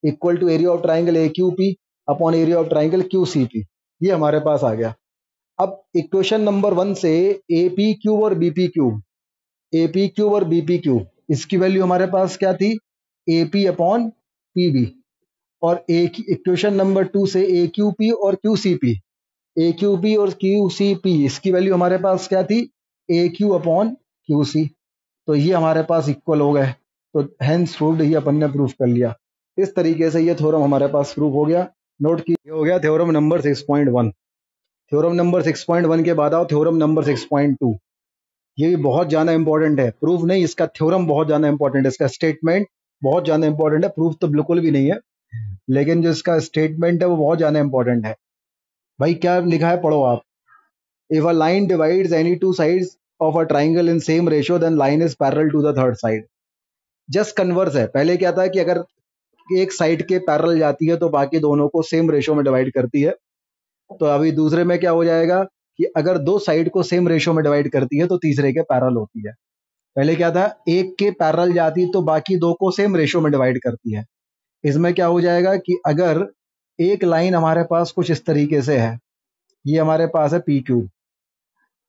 [SPEAKER 1] equal to area of triangle A Q P upon area of triangle Q C P. ये हमारे पास आ गया। अब equation number 1 से A P cube और B P cube, A P cube और B P cube, इसकी वैल्यू हमारे पास क्या थी, A P upon P B. और इक्वेशन नंबर 2 से ए क्यू पी और Q C P, A Q P और क्यू सी पी, इसकी वैल्यू हमारे पास क्या थी, A Q upon Q C. तो ये हमारे पास इक्वल हो गए। तो हेंस प्रूव्ड, ये अपन ने प्रूफ कर लिया। इस तरीके से ये थ्योरम हमारे पास प्रूफ हो गया। नोट की हो गया थ्योरम नंबर 6.1। थ्योरम नंबर 6.1 के बाद आओ थ्योरम नंबर 6.2। ये भी बहुत ज्यादा इंपॉर्टेंट है, प्रूफ नहीं, इसका थ्योरम बहुत ज्यादा इंपॉर्टेंट है, इसका स्टेटमेंट बहुत ज्यादा इंपॉर्टेंट है। प्रूफ तो बिल्कुल भी नहीं है, लेकिन जो इसका स्टेटमेंट है वो बहुत ज्यादा इंपॉर्टेंट है। भाई क्या लिखा है, पढ़ो आप। If a line divides any two sides of a triangle in same ratio then line is parallel to the third side. Just converse है। पहले क्या था कि अगर एक साइड के पैरेलल जाती है तो बाकी दोनों को सेम रेशियो में डिवाइड करती है। तो अभी दूसरे में क्या हो जाएगा कि अगर दो साइड को सेम रेशियो में डिवाइड करती है तो तीसरे के पैरेलल होती है। पहले क्या था, एक के पैरेलल जाती तो बाकी दो को सेम रेशियो में डिवाइड करती है। इसमें क्या हो जाएगा कि अगर एक लाइन हमारे पास कुछ इस तरीके से है, ये हमारे पास है पी क्यू,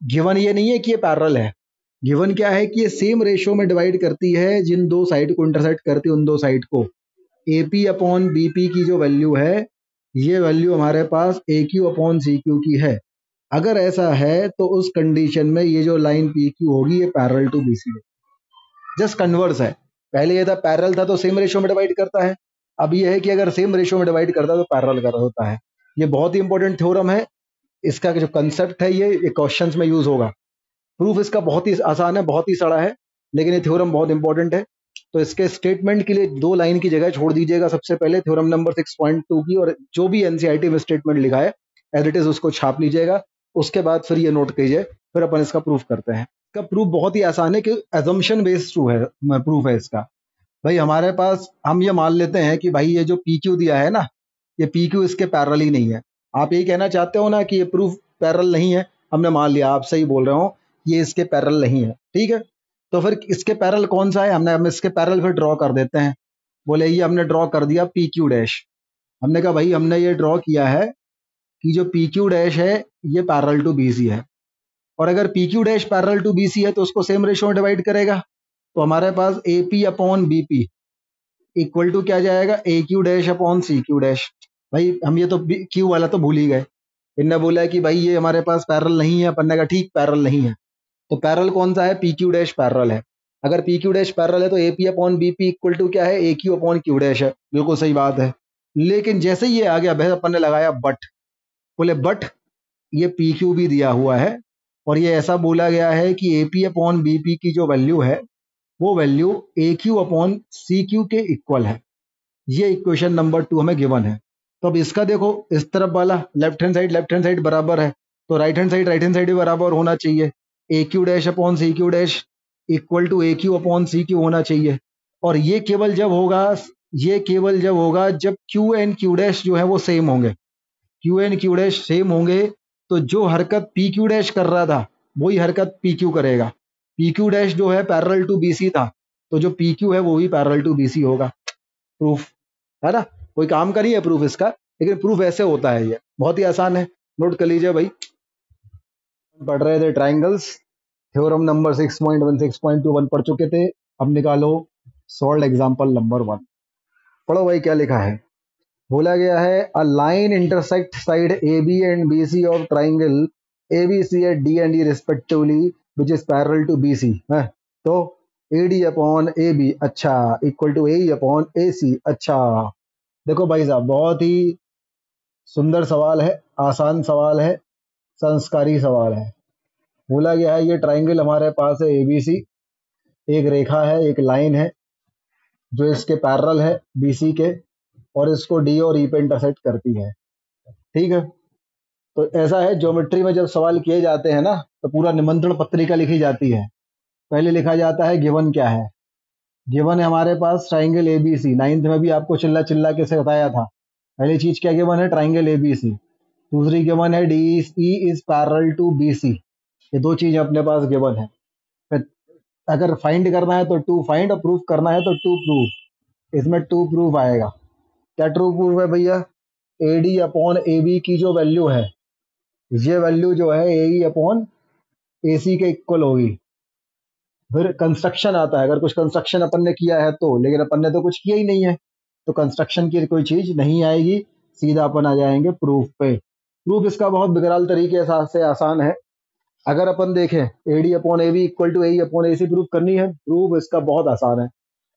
[SPEAKER 1] गिवन ये नहीं है कि ये पैरेलल है, गिवन क्या है कि ये सेम रेशियो में डिवाइड करती है, जिन दो साइड को इंटरसेक्ट करती है उन दो साइड को। A P upon B P की जो वैल्यू है, ये वैल्यू हमारे पास A Q upon C Q की है। अगर ऐसा है तो उस कंडीशन में ये जो लाइन पी क्यू होगी ये पैरेलल टू बी सी है। जस्ट कन्वर्स है। पहले ये था पैरेलल था तो सेम रेशियो में डिवाइड करता है, अब ये है कि अगर सेम रेशियो में डिवाइड करता है तो पैरेलल कर होता है। ये बहुत ही इंपॉर्टेंट थ्योरम है। इसका जो कंसेप्ट है ये क्वेश्चंस में यूज होगा। प्रूफ इसका बहुत ही आसान है, बहुत ही सड़ा है, लेकिन ये थ्योरम बहुत इंपॉर्टेंट है। तो इसके स्टेटमेंट के लिए 2 लाइन की जगह छोड़ दीजिएगा सबसे पहले थ्योरम नंबर 6.2 की, और जो भी एनसीईआरटी में स्टेटमेंट लिखा है एज इट इज उसको छाप लीजिएगा। उसके बाद फिर ये नोट कीजिए, फिर अपन इसका प्रूफ करते हैं। इसका प्रूफ बहुत ही आसान है कि एजम्पशन बेस्ड प्रूफ है इसका। भाई हमारे पास हम ये मान लेते हैं कि भाई ये जो पी क्यू दिया है ना, ये पी क्यू इसके पैरेलल ही नहीं है। आप यही कहना चाहते हो ना कि ये प्रूफ पैरेलल नहीं है, हमने मान लिया, आप सही बोल रहे हो, ये इसके पैरेलल नहीं है, ठीक है। तो फिर इसके पैरेलल कौन सा है, हम इसके पैरेलल फिर ड्रॉ कर देते हैं। बोले ये हमने ड्रॉ कर दिया पी क्यू डैश। हमने कहा भाई हमने ये ड्रॉ किया है कि जो पी क्यू डैश है ये पैरेलल टू बी सी है, और अगर P Q dash parallel to B C है तो उसको सेम रेशियो में डिवाइड करेगा। तो हमारे पास A P upon B P equal to क्या जाएगा, A Q dash upon C Q dash. भाई हम ये तो क्यू वाला तो भूल ही गए। इनने बोला कि भाई ये हमारे पास पैरेलल नहीं है, अपन ने कहा ठीक पैरेलल नहीं है। तो पैरेलल कौन सा है, पी क्यू डैश पैरेलल है। अगर पी क्यू डैश पैरेलल है तो A P upon B P equal to क्या है, A Q upon Q dash है। बिल्कुल सही बात है। लेकिन जैसे ही ये आ गया, अपन ने लगाया बट, बोले बट ये पी क्यू भी दिया हुआ है और ये ऐसा बोला गया है कि A P upon B P की जो वैल्यू है वो value A Q upon C Q के इक्वल है। ये इक्वेशन नंबर 2 हमें गिवन है। तो अब इसका देखो, इस तरफ वाला लेफ्ट हैंड साइड बराबर है, तो राइट हैंड साइड भी बराबर होना चाहिए। A Q dash upon C Q dash equal to A Q upon C Q होना चाहिए। और ये केवल जब होगा ये केवल जब होगा जब क्यू एंड क्यू डैश जो है वो सेम होंगे। Q and Q dash same होंगे तो जो हरकत पी क्यू डैश कर रहा था वही हरकत पी क्यू करेगा। पी क्यू डैश जो है पैरेलल टू बी सी था, तो जो पी क्यू है वो भी पैरेलल टू बी सी होगा। प्रूफ है ना, कोई काम का नहीं है प्रूफ इसका, लेकिन प्रूफ ऐसे होता है, ये बहुत ही आसान है, नोट कर लीजिए भाई। पढ़ रहे थे ट्राइंगल्स, थ्योरम नंबर 6.1 पढ़ चुके थे। अब निकालो सॉल्व एग्जांपल नंबर 1। पढ़ो भाई क्या लिखा है। बोला गया है a line intersect side A B and B C of triangle A B C at D and D respectively which is parallel to B C है। तो A D upon A B अच्छा equal to A upon A C. अच्छा देखो भाई साहब, बहुत ही सुंदर सवाल है, आसान सवाल है, संस्कारी सवाल है। बोला गया है ये ट्राइंगल हमारे पास है ए बी सी, एक रेखा है, एक लाइन है जो इसके पैरेलल है बीसी के, और इसको डी और ई पे इंटरसेक्ट करती है। ठीक है, तो ऐसा है ज्योमेट्री में जब सवाल किए जाते हैं ना तो पूरा निमंत्रण पत्रिका लिखी जाती है। पहले लिखा जाता है गिवन क्या है। गिवन है हमारे पास ट्राइंगल एबीसी, नाइन्थ में भी आपको चिल्ला चिल्ला के से बताया था। पहली चीज क्या गिवन है, ट्राइंगल एबीसी। दूसरी गिवन है D E is parallel to B C. ये दो चीजें अपने पास गिवन है। फिर अगर फाइंड करना है तो टू फाइंड, और प्रूफ करना है तो टू प्रूफ। इसमें टू प्रूफ आएगा। क्या ट्रू प्रूफ है भैया, A D upon A B की जो वैल्यू है, ये वैल्यू जो है A E upon A C के इक्वल होगी। फिर कंस्ट्रक्शन आता है, अगर कुछ कंस्ट्रक्शन अपन ने किया है तो, लेकिन अपन ने तो कुछ किया ही नहीं है तो कंस्ट्रक्शन की कोई चीज नहीं आएगी, सीधा अपन आ जाएंगे प्रूफ पे। प्रूफ इसका बहुत विकराल तरीके से आसान है। अगर अपन देखें A D upon A B equal to A upon A C proof करनी है, प्रूफ इसका बहुत आसान है।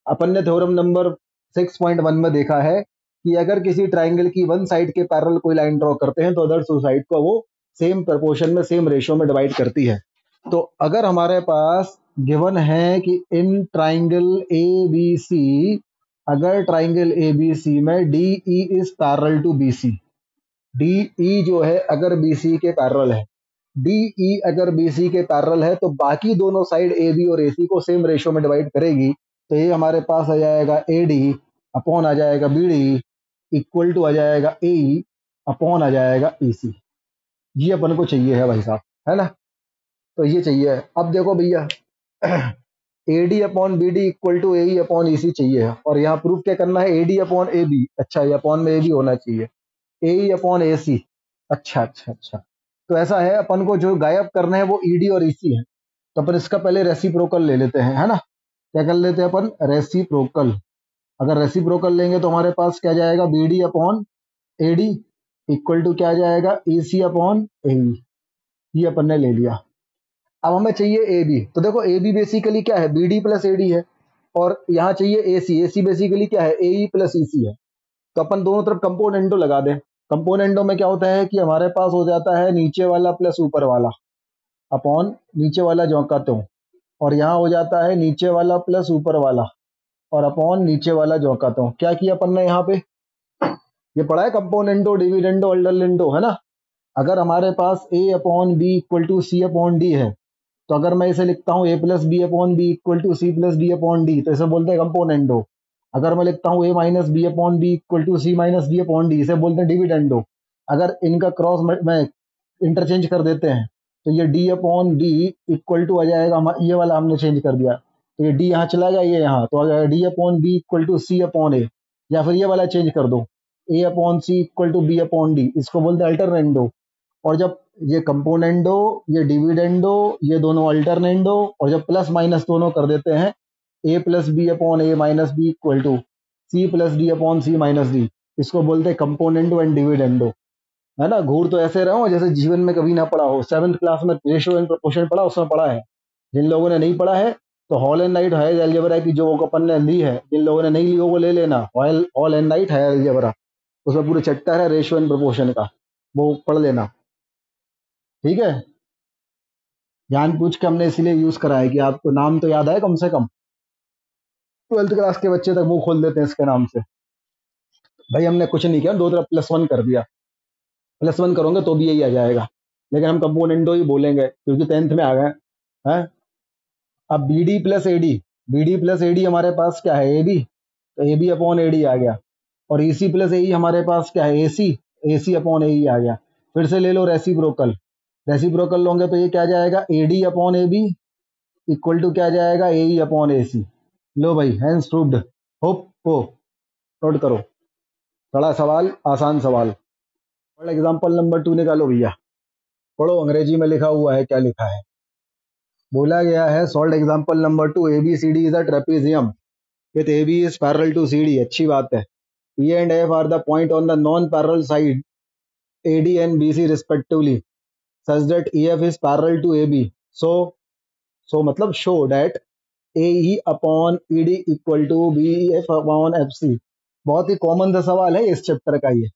[SPEAKER 1] अपन ने थ्योरम नंबर 6.1 में देखा है कि अगर किसी ट्राइंगल की वन साइड के पैरेलल कोई लाइन ड्रॉ करते हैं तो अदर टू साइड को वो सेम प्रपोर्शन में, सेम रेशियो में डिवाइड करती है। तो अगर हमारे पास गिवन है कि इन ट्राइंगल ए बी सी, अगर ट्राइंगल ए बी सी में D E is parallel to B C, D E जो है अगर बी सी के पैरेलल है, डी ई अगर बी सी के पैरेलल है तो बाकी दोनों साइड ए बी और ए सी को सेम रेशियो में डिवाइड करेगी। तो ये हमारे पास आ जाएगा ए डी अपॉन आ जाएगा बी डी इक्वल टू आ जाएगा ए ई अपॉन आ जाएगा ई सी। ये अपन को चाहिए है भाई साहब, है ना, तो ये चाहिए है। अब देखो भैया A D upon B D equal to A upon E C चाहिए है, और यहाँ प्रूफ क्या करना है, A D upon A B, अच्छा ये अपॉन में ए बी होना चाहिए, ए अपॉन ए सी। अच्छा अच्छा अच्छा, तो ऐसा है अपन को जो गायब करना है वो ई डी और ई सी है। तो अपन इसका पहले रेसिप्रोकल ले लेते हैं, है ना। क्या कर लेते हैं अपन, रेसिप्रोकल। अगर रेसिप्रोकल लेंगे तो हमारे पास क्या जाएगा, B D upon A D equal to क्या जाएगा, ई सी अपॉन ए। ये अपन ने ले लिया। अब हमें चाहिए ए बी, तो देखो ए बी बेसिकली क्या है, B D plus A D है, और यहाँ चाहिए ए सी बेसिकली क्या है, ए ई प्लस ई सी है। तो अपन दोनों तरफ कंपोनेंटो लगा दें। कंपोनेंटो में क्या होता है कि हमारे पास हो जाता है नीचे वाला प्लस ऊपर वाला अपॉन नीचे वाला जोका तो, और यहाँ हो जाता है नीचे वाला प्लस ऊपर वाला और अपॉन नीचे वाला जोका तो। क्या किया अपन ने यहाँ पे, ये पढ़ा है कंपोनेंटो डिविडेंडो अल्टरनेंटो, है ना। अगर हमारे पास A upon B equal to C upon D है, तो अगर मैं इसे लिखता हूँ A plus B upon B equal to C plus D upon D, तो इसे बोलते हैं कंपोनेंडो। अगर मैं लिखता हूँ A minus B upon B equal to C minus D upon D, इसे बोलते हैं डिविडेंडो। अगर इनका क्रॉस में इंटरचेंज कर देते हैं तो ये D upon D equal to आ जाएगा, ये वाला हमने चेंज कर दिया तो ये डी यहाँ चला गया, ये यहाँ तो आ जाएगा D upon B equal to C upon A. या फिर ये वाला चेंज कर दो, A upon C equal to B upon D, इसको बोलते हैं अल्टरनेंडो। और जब ये कंपोनेंडो, ये डिविडेंडो, ये दोनों अल्टरनेंडो, और जब प्लस माइनस दोनों कर देते हैं, A plus B upon A minus B equal to C plus D upon C minus D, इसको बोलते हैं कंपोनेंडो एंड डिविडेंडो, है ना। घूर तो ऐसे रहा हो जैसे जीवन में कभी ना पढ़ा हो। 7th क्लास में रेशियो एंड प्रोपोर्शन पढ़ा, उसमें पढ़ा है। जिन लोगों ने नहीं पढ़ा है तो Hall and Knight higher algebra की जो अपन ने ली है, जिन लोगों ने नहीं ली हो वो ले लेना, Hall and Knight higher algebra, उसमें पूरे चैप्टर है रेशियो एंड प्रोपोर्शन का, वो पढ़ लेना, ठीक है। जान पूछ के हमने इसलिए यूज करा है कि आपको नाम तो याद है कम से कम। 12th क्लास के बच्चे तक मुंह खोल देते हैं इसके नाम से। भाई हमने कुछ नहीं किया, दो तरफ +1 कर दिया, +1 करोगे तो भी यही आ जाएगा, लेकिन हम कंपोनेंटो ही बोलेंगे क्योंकि 10th में आ गए हैं। अब B D plus A D, B D plus A D हमारे पास क्या है, ए बी, तो A B upon A D आ गया। और ई सी प्लस ए ई हमारे पास क्या है, ए सी अपॉन ए ई आ गया। फिर से ले लो रेसिप्रोकल, रेसिप्रोकल लोगे तो ये क्या जाएगा, A D upon A B equal to क्या जाएगा, A E upon A C. लो भाई, हैंड्स प्रूव्ड। होप हो, नोट करो। बड़ा सवाल, आसान सवाल। और एग्जाम्पल नंबर 2 निकालो भैया। पढ़ो, अंग्रेजी में लिखा हुआ है, क्या लिखा है। बोला गया है solve example number 2, A B C D is a trapezium with A B is parallel to C D. अच्छी बात है। E and F are the point on the non-parallel side AD and BC respectively, such that EF is parallel to AB. So मतलब show that AE upon ED equal to BF upon FC। बहुत ही common सा सवाल है इस chapter का ये।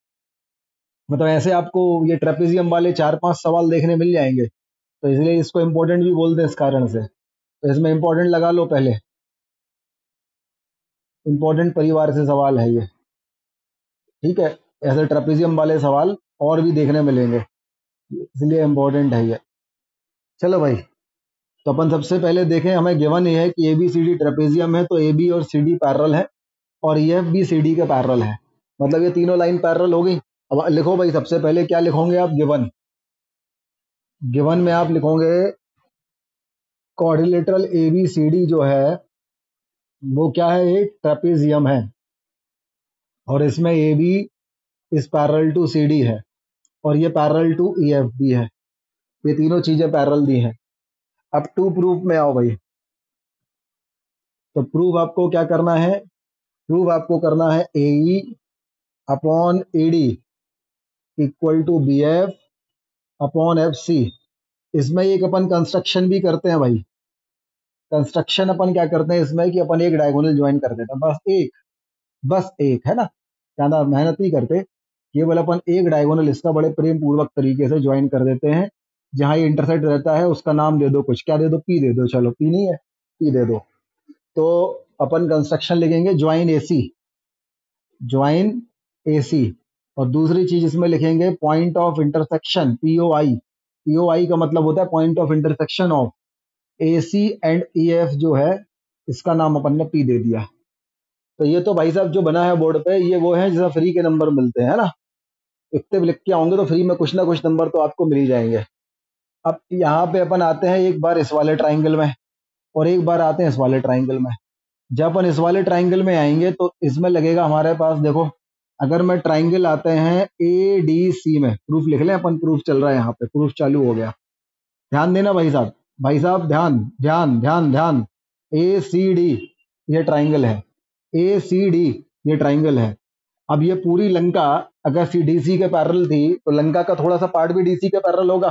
[SPEAKER 1] मतलब ऐसे आपको ये ट्रेपेजियम वाले 4-5 सवाल देखने मिल जाएंगे, तो इसलिए इसको इम्पोर्टेंट भी बोलते हैं इस कारण से। तो इसमें इम्पोर्टेंट लगा लो पहले, इम्पोर्टेंट परिवार से सवाल है ये, ठीक है। ऐसे ट्रेपेजियम वाले सवाल और भी देखने मिलेंगे, इसलिए इम्पोर्टेंट है ये। चलो भाई, तो अपन सबसे पहले देखें, हमें गिवन ये है कि A B C D trapezium है, तो ए बी और सी डी पैरेलल है और ई एफ भी सी डी के पैरेलल है। मतलब ये तीनों लाइन पैरेलल हो गई। अब लिखो भाई, सबसे पहले क्या लिखोगे आप, गिवन। गिवन में आप लिखोगे quadrilateral A B C D जो है वो क्या है, एक ट्रेपेजियम है और इसमें A B is parallel to C D है और ये पैरेलल टू ई एफ भी है। ये तीनों चीजें पैरेलल दी हैं। अब टू प्रूफ में आओ भाई। तो प्रूफ आपको क्या करना है, प्रूफ आपको करना है A E upon A D equal to B F upon F C. इसमें एक अपन कंस्ट्रक्शन भी करते हैं भाई। कंस्ट्रक्शन अपन क्या करते हैं इसमें कि अपन एक डायगोनल ज्वाइन कर देते हैं, बस एक है ना, ज्यादा मेहनत नहीं करते। केवल अपन एक डायगोनल इसका बड़े प्रेम पूर्वक तरीके से ज्वाइन कर देते हैं। जहां ये इंटरसेक्ट रहता है उसका नाम दे दो, कुछ क्या दे दो, पी दे दो। चलो पी नहीं है, पी दे दो। तो अपन कंस्ट्रक्शन लिखेंगे ज्वाइन एसी, ज्वाइन एसी। और दूसरी चीज इसमें लिखेंगे point of intersection, POI. POI का मतलब होता है point of intersection of A C and E F जो है, इसका नाम अपन ने पी दे दिया। तो ये तो भाई साहब जो बना है बोर्ड पे, ये वो है जैसा फ्री के नंबर मिलते हैं ना, इतने लिख के आओगे तो फ्री में कुछ ना कुछ नंबर तो आपको मिल ही जाएंगे। अब यहाँ पे अपन आते हैं एक बार इस वाले ट्राइंगल में और एक बार आते हैं इस वाले ट्राइंगल में। जब अपन इस वाले ट्राइंगल में आएंगे तो इसमें लगेगा हमारे पास, देखो अगर मैं ट्राइंगल आते हैं ए डी सी में, प्रूफ लिख लें अपन, प्रूफ चल रहा है यहाँ पे, प्रूफ चालू हो गया। ध्यान देना भाई साहब, भाई साहब ध्यान ध्यान ध्यान ध्यान। ए सी डी ये ट्राइंगल है, ए सी डी ये ट्राइंगल है। अब ये पूरी लंका अगर सी डी सी के पैरेलल थी तो लंका का थोड़ा सा पार्ट भी डी सी के पैरेलल होगा,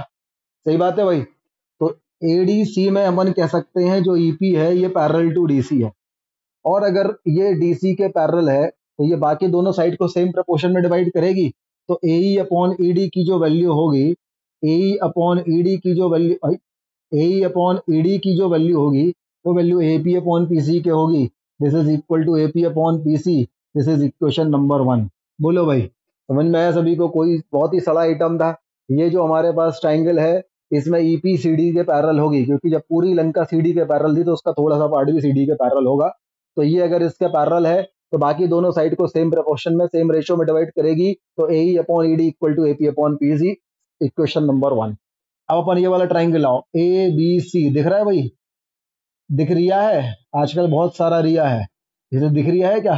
[SPEAKER 1] सही बात है भाई। तो ए डी सी में अपन कह सकते हैं जो ईपी है ये पैरेलल टू डी सी है। और अगर ये डीसी के पैरेलल है तो ये बाकी दोनों साइड को सेम प्रपोर्शन में डिवाइड करेगी। तो A E upon E D की जो वैल्यू होगी, ए ई अपॉन ई डी की जो value, A E upon E D की जो वैल्यू होगी वो value A P upon P C के होगी। This is equal to A P upon P C. This is equation number 1। बोलो भाई, समझ में आया सभी को? कोई बहुत ही सड़ा आइटम था ये जो हमारे पास ट्राइंगल है, इसमें ईपी सीडी के पैरेलल होगी, क्योंकि जब पूरी लंका सीडी के पैरेलल थी तो उसका थोड़ा सा पार्ट भी सीडी के पैरेलल होगा। तो ये अगर इसके पैरेलल है तो बाकी दोनों साइड को सेम प्रपोर्शन में, सेम रेशियो में डिवाइड करेगी। तो A E upon E D equal to A P upon P C, equation number 1। अब अपन ये वाला ट्राइंगल लाओ, ए बी सी दिख रहा है भाई, दिख रिया है, आजकल बहुत सारा रिया है, इसे दिख रिया है क्या?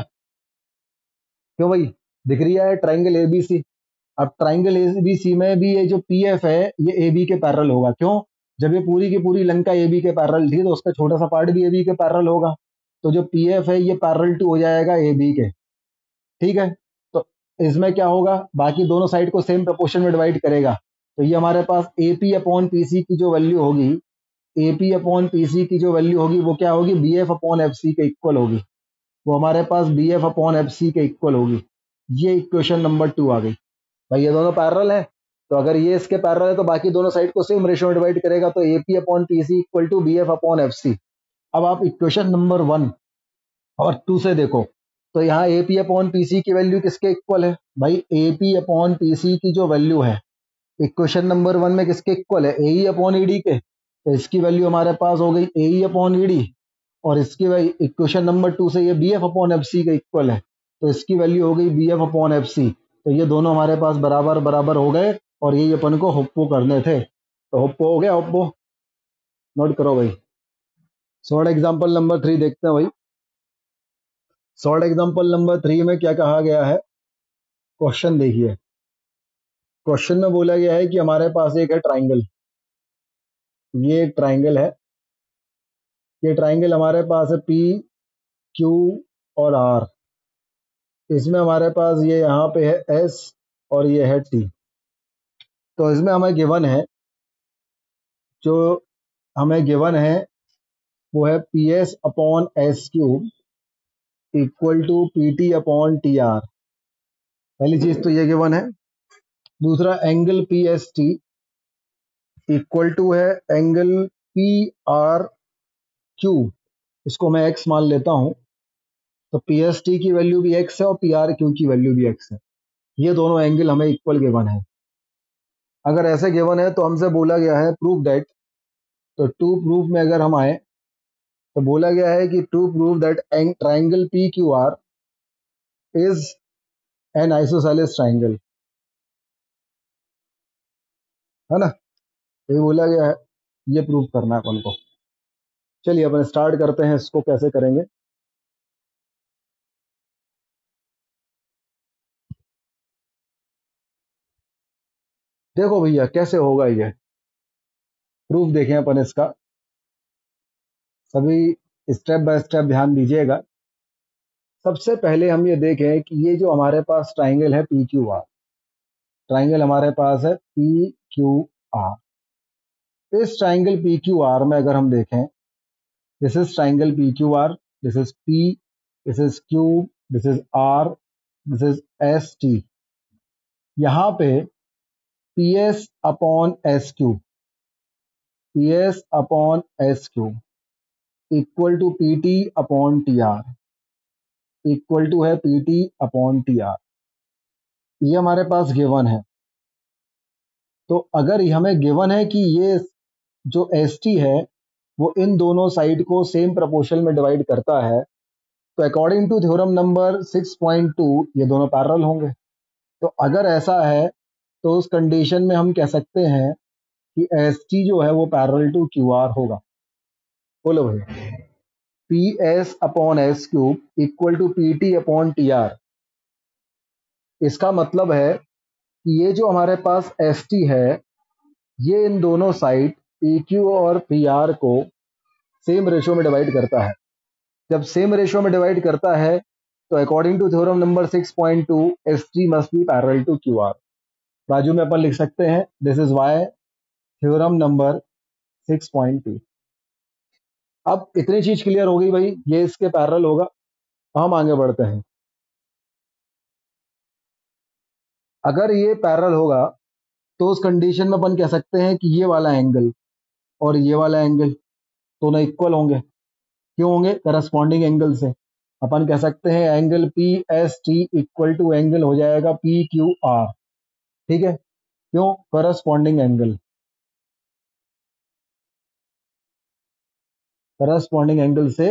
[SPEAKER 1] क्यों भाई, दिख रिया है ट्राइंगल ए बी सी। अब ट्राइंगल ए बी सी में भी ये जो पी एफ है ये ए बी के पैरेलल होगा। क्यों? जब ये पूरी की पूरी लंका ए बी के पैरेलल थी तो उसका छोटा सा पार्ट भी ए बी के पैरेलल होगा। तो जो पी एफ है ये पैरेलल टू हो जाएगा ए बी के, ठीक है। तो इसमें क्या होगा, बाकी दोनों साइड को सेम प्रपोर्शन में डिवाइड करेगा। तो ये हमारे पास A P upon P C की जो वैल्यू होगी, A P upon P C की जो वैल्यू होगी वो क्या होगी, B F upon F C के इक्वल होगी। वो हमारे पास B F upon F C के इक्वल होगी। ये इक्वेशन नंबर 2 आ गई भाई। ये दोनों पैरेलल है, तो अगर ये इसके पैरेलल है तो बाकी दोनों साइड को सेम रेशियो में डिवाइड करेगा। तो A P upon P C equal to B F upon F C. अब आप इक्वेशन नंबर 1 और 2 से देखो, तो यहाँ A P upon P C की वैल्यू किसके इक्वल है भाई, A P upon P C की जो वैल्यू है इक्वेशन नंबर 1 में किसके इक्वल है, A E upon E D के। तो इसकी वैल्यू हमारे पास हो गई ए ई अपॉन ई डी और इसकी इक्वेशन नंबर 2 से ये B F upon F C का इक्वल है, तो इसकी वैल्यू हो गई B F upon F C. तो ये दोनों हमारे पास बराबर बराबर हो गए और ये अपन को होप्पो करने थे, तो होप्पो हो गया। होप्पो नोट करो भाई। शॉर्ट एग्जाम्पल नंबर 3 देखते हैं भाई। शॉर्ट एग्जाम्पल नंबर 3 में क्या कहा गया है, क्वेश्चन देखिए। क्वेश्चन में बोला गया है कि हमारे पास एक है ट्राइंगल, ये एक ट्राइंगल है। ये ट्राइंगल हमारे पास है पी क्यू और आर। इसमें हमारे पास ये यहाँ पे है एस और ये है टी। तो इसमें हमें गिवन है, जो हमें गिवन है वो है P S upon S cube equal to P T upon T R. पहली चीज तो ये गिवन है। दूसरा angle P S T equal to है एंगल पी आर क्यू, इसको मैं एक्स मान लेता हूं। तो पी एस टी की वैल्यू भी एक्स है और पी आर क्यू की वैल्यू भी एक्स है। ये दोनों एंगल हमें इक्वल गिवन है। अगर ऐसे गिवन है तो हमसे बोला गया है प्रूव दैट। तो टू प्रूफ में अगर हम आए तो बोला गया है कि to prove that triangle P Q R is an isosceles triangle, है ना, ये बोला गया है, ये प्रूव करना है अपन को। चलिए अपन स्टार्ट करते हैं, इसको कैसे करेंगे। देखो भैया कैसे होगा ये प्रूफ, देखें अपन इसका। सभी स्टेप बाय स्टेप ध्यान दीजिएगा। सबसे पहले हम ये देखें कि ये जो हमारे पास ट्राइंगल है पी क्यू आर, ट्राइंगल हमारे पास है पी क्यू आर। इस ट्राइंगल पी क्यू आर में अगर हम देखें, this is triangle P Q R, this is P, this is Q, this is R, this is S T. यहाँ पे P S upon S Q, P S upon S Q equal to P T upon T R, equal to है P T upon T are. ये हमारे पास given है। तो अगर हमें given है कि ये जो एस टी है वो इन दोनों साइड को सेम प्रोपोर्शन में डिवाइड करता है, तो अकॉर्डिंग टू थ्योरम नंबर 6.2 ये दोनों पैरेलल होंगे। तो अगर ऐसा है तो उस कंडीशन में हम कह सकते हैं कि एस टी जो है वो पैरेलल टू क्यू आर होगा। बोलो भाई, P S upon S cube equal to P T upon T R. इसका मतलब है कि ये जो हमारे पास एस टी है ये इन दोनों साइड पी क्यू और पी आर को सेम रेशो में डिवाइड करता है। जब सेम रेशो में डिवाइड करता है तो according to theorem number 6.2 S T must be parallel to Q R. बाजू में अपन लिख सकते हैं this is why theorem number 6.2। अब इतनी चीज क्लियर हो गई भाई, ये इसके पैरेलल होगा। हम आगे बढ़ते हैं। अगर ये पैरेलल होगा तो उस कंडीशन में अपन कह सकते हैं कि ये वाला एंगल और ये वाला एंगल दोनों इक्वल होंगे। क्यों होंगे? करस्पॉन्डिंग एंगल से। अपन कह सकते हैं angle P S T equal to angle हो जाएगा पी क्यू आर। ठीक है, क्यों? करस्पॉन्डिंग एंगल, करस्पॉन्डिंग एंगल से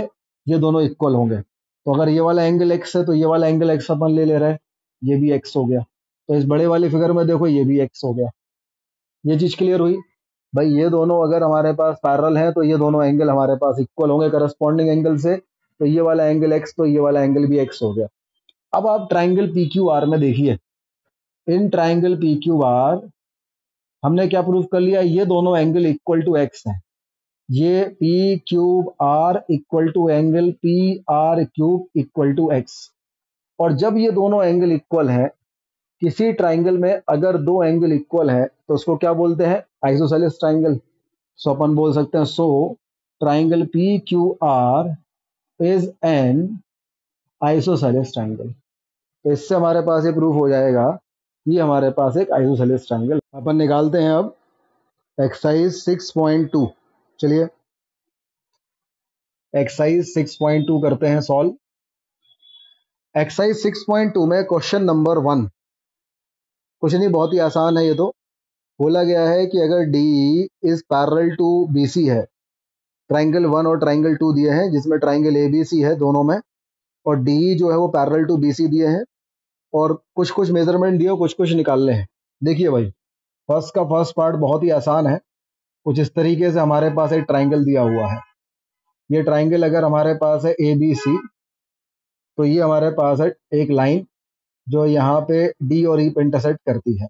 [SPEAKER 1] ये दोनों इक्वल होंगे। तो अगर ये वाला एंगल एक्स है तो ये वाला एंगल एक्स अपन ले रहे हैं, ये भी एक्स हो गया। तो इस बड़े वाली फिगर में देखो ये भी एक्स हो गया। ये चीज क्लियर हुई भाई। ये दोनों अगर हमारे पास पैरेलल हैं तो ये दोनों एंगल हमारे पास इक्वल होंगे करस्पॉन्डिंग एंगल से। तो ये वाला एंगल एक्स तो ये वाला एंगल भी एक्स हो गया। अब आप ट्राइंगल पी क्यू आर में देखिए, in triangle P Q are हमने क्या प्रूव कर लिया, ये दोनों एंगल इक्वल टू एक्स हैं। ये P cube R equal to angle P R cube equal to x. और जब ये दोनों एंगल इक्वल हैं, किसी ट्राइंगल में अगर दो एंगल इक्वल है तो उसको क्या बोलते हैं? Isosceles triangle. सो अपन बोल सकते हैं so triangle P Q R is an isosceles triangle. तो इससे हमारे पास ये प्रूफ हो जाएगा ये हमारे पास एक आइसोसेलेस ट्राइंगल। अपन निकालते हैं अब एक्सरसाइज 6.2। चलिए एक्सरसाइज 6.2 करते हैं सॉल्व। एक्सरसाइज 6.2 में क्वेश्चन नंबर 1 कुछ नहीं, बहुत ही आसान है। ये तो बोला गया है कि अगर D is parallel to B C है ट्राइंगल 1 और ट्राइंगल 2 दिए हैं, जिसमें ट्राइंगल ABC है दोनों में, और DE जो है वो पैरेलल टू BC दिए हैं, और कुछ कुछ मेजरमेंट दिए, कुछ कुछ निकालने हैं। देखिए भाई, फर्स्ट का फर्स्ट पार्ट बहुत ही आसान है। कुछ इस तरीके से हमारे पास एक ट्राइंगल दिया हुआ है। ये ट्राइंगल अगर हमारे पास है ABC, तो ये हमारे पास है एक लाइन जो यहाँ पे D और E पे इंटरसेक्ट करती है।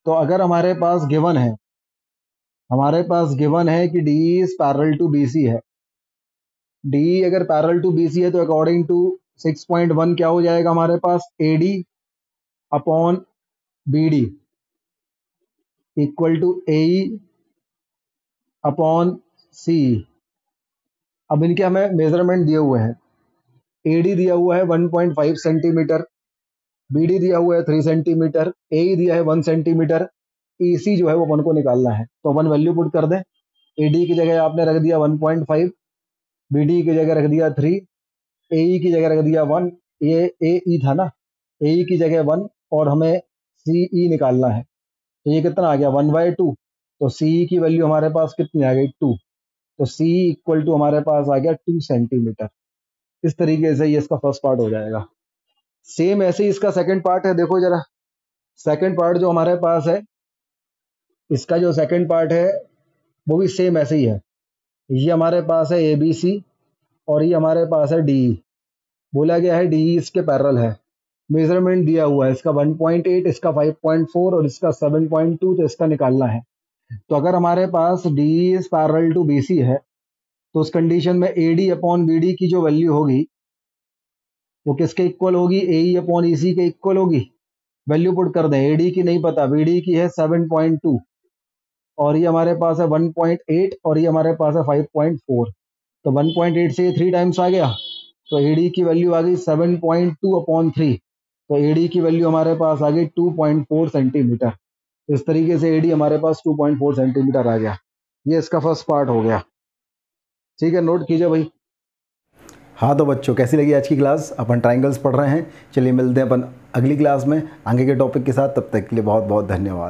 [SPEAKER 1] तो अगर हमारे पास गिवन है कि DE is parallel to BC है, DE अगर पैरेलल टू BC है, तो अकॉर्डिंग टू 6.1 क्या हो जाएगा हमारे पास, AD upon BD equal to AE upon CE। अब इनके हमें मेजरमेंट दिए हुए हैं। AD दिया हुआ है 1.5 सेंटीमीटर, BD दिया हुआ है 3 सेंटीमीटर, AE दिया है 1 सेंटीमीटर, EC जो है वो अपन को निकालना है। तो अपन वैल्यू पुट कर दें। AD की जगह आपने रख दिया 1.5, BD की जगह रख दिया 3, AE की जगह रख दिया 1, ये AE था ना, AE की जगह 1, और हमें CE निकालना है। तो ये कितना आ गया, 1/2। तो CE की वैल्यू हमारे पास कितनी आ गई, 2। तो CE इक्वल टू हमारे पास आ गया 2 सेंटीमीटर। इस तरीके से ये इसका फर्स्ट पार्ट हो जाएगा। सेम ऐसे ही इसका सेकंड पार्ट है। देखो जरा, सेकंड पार्ट जो हमारे पास है, इसका जो सेकंड पार्ट है वो भी सेम ऐसे ही है। ये हमारे पास है ABC, और ये हमारे पास है DE। बोला गया है DE इसके पैरेलल है। मेजरमेंट दिया हुआ है इसका 1.8, इसका 5.4 और इसका 7.2। तो इसका निकालना है। तो अगर हमारे पास DE is parallel to BC है, तो उस कंडीशन में AD अपॉन BD की जो वैल्यू होगी वो किसके इक्वल होगी, AE अपॉन EC के इक्वल होगी। वैल्यू पुट कर दें। AD की नहीं पता, BD की है 7.2, और ये हमारे पास है 1.8, और ये हमारे पास है 5.4। तो 1.8 से ये 3 टाइम्स आ गया, तो AD की वैल्यू आ गई 7.2 अपॉन 3। तो AD की वैल्यू हमारे पास आ गई 2.4 सेंटीमीटर। इस तरीके से AD हमारे पास 2.4 सेंटीमीटर आ गया। ये इसका फर्स्ट पार्ट हो गया। ठीक है, नोट कीजिए भाई। हाँ तो बच्चों, कैसी लगी आज की क्लास? अपन ट्राइंगल्स पढ़ रहे हैं। चलिए मिलते हैं अपन अगली क्लास में आगे के टॉपिक के साथ। तब तक के लिए बहुत बहुत धन्यवाद।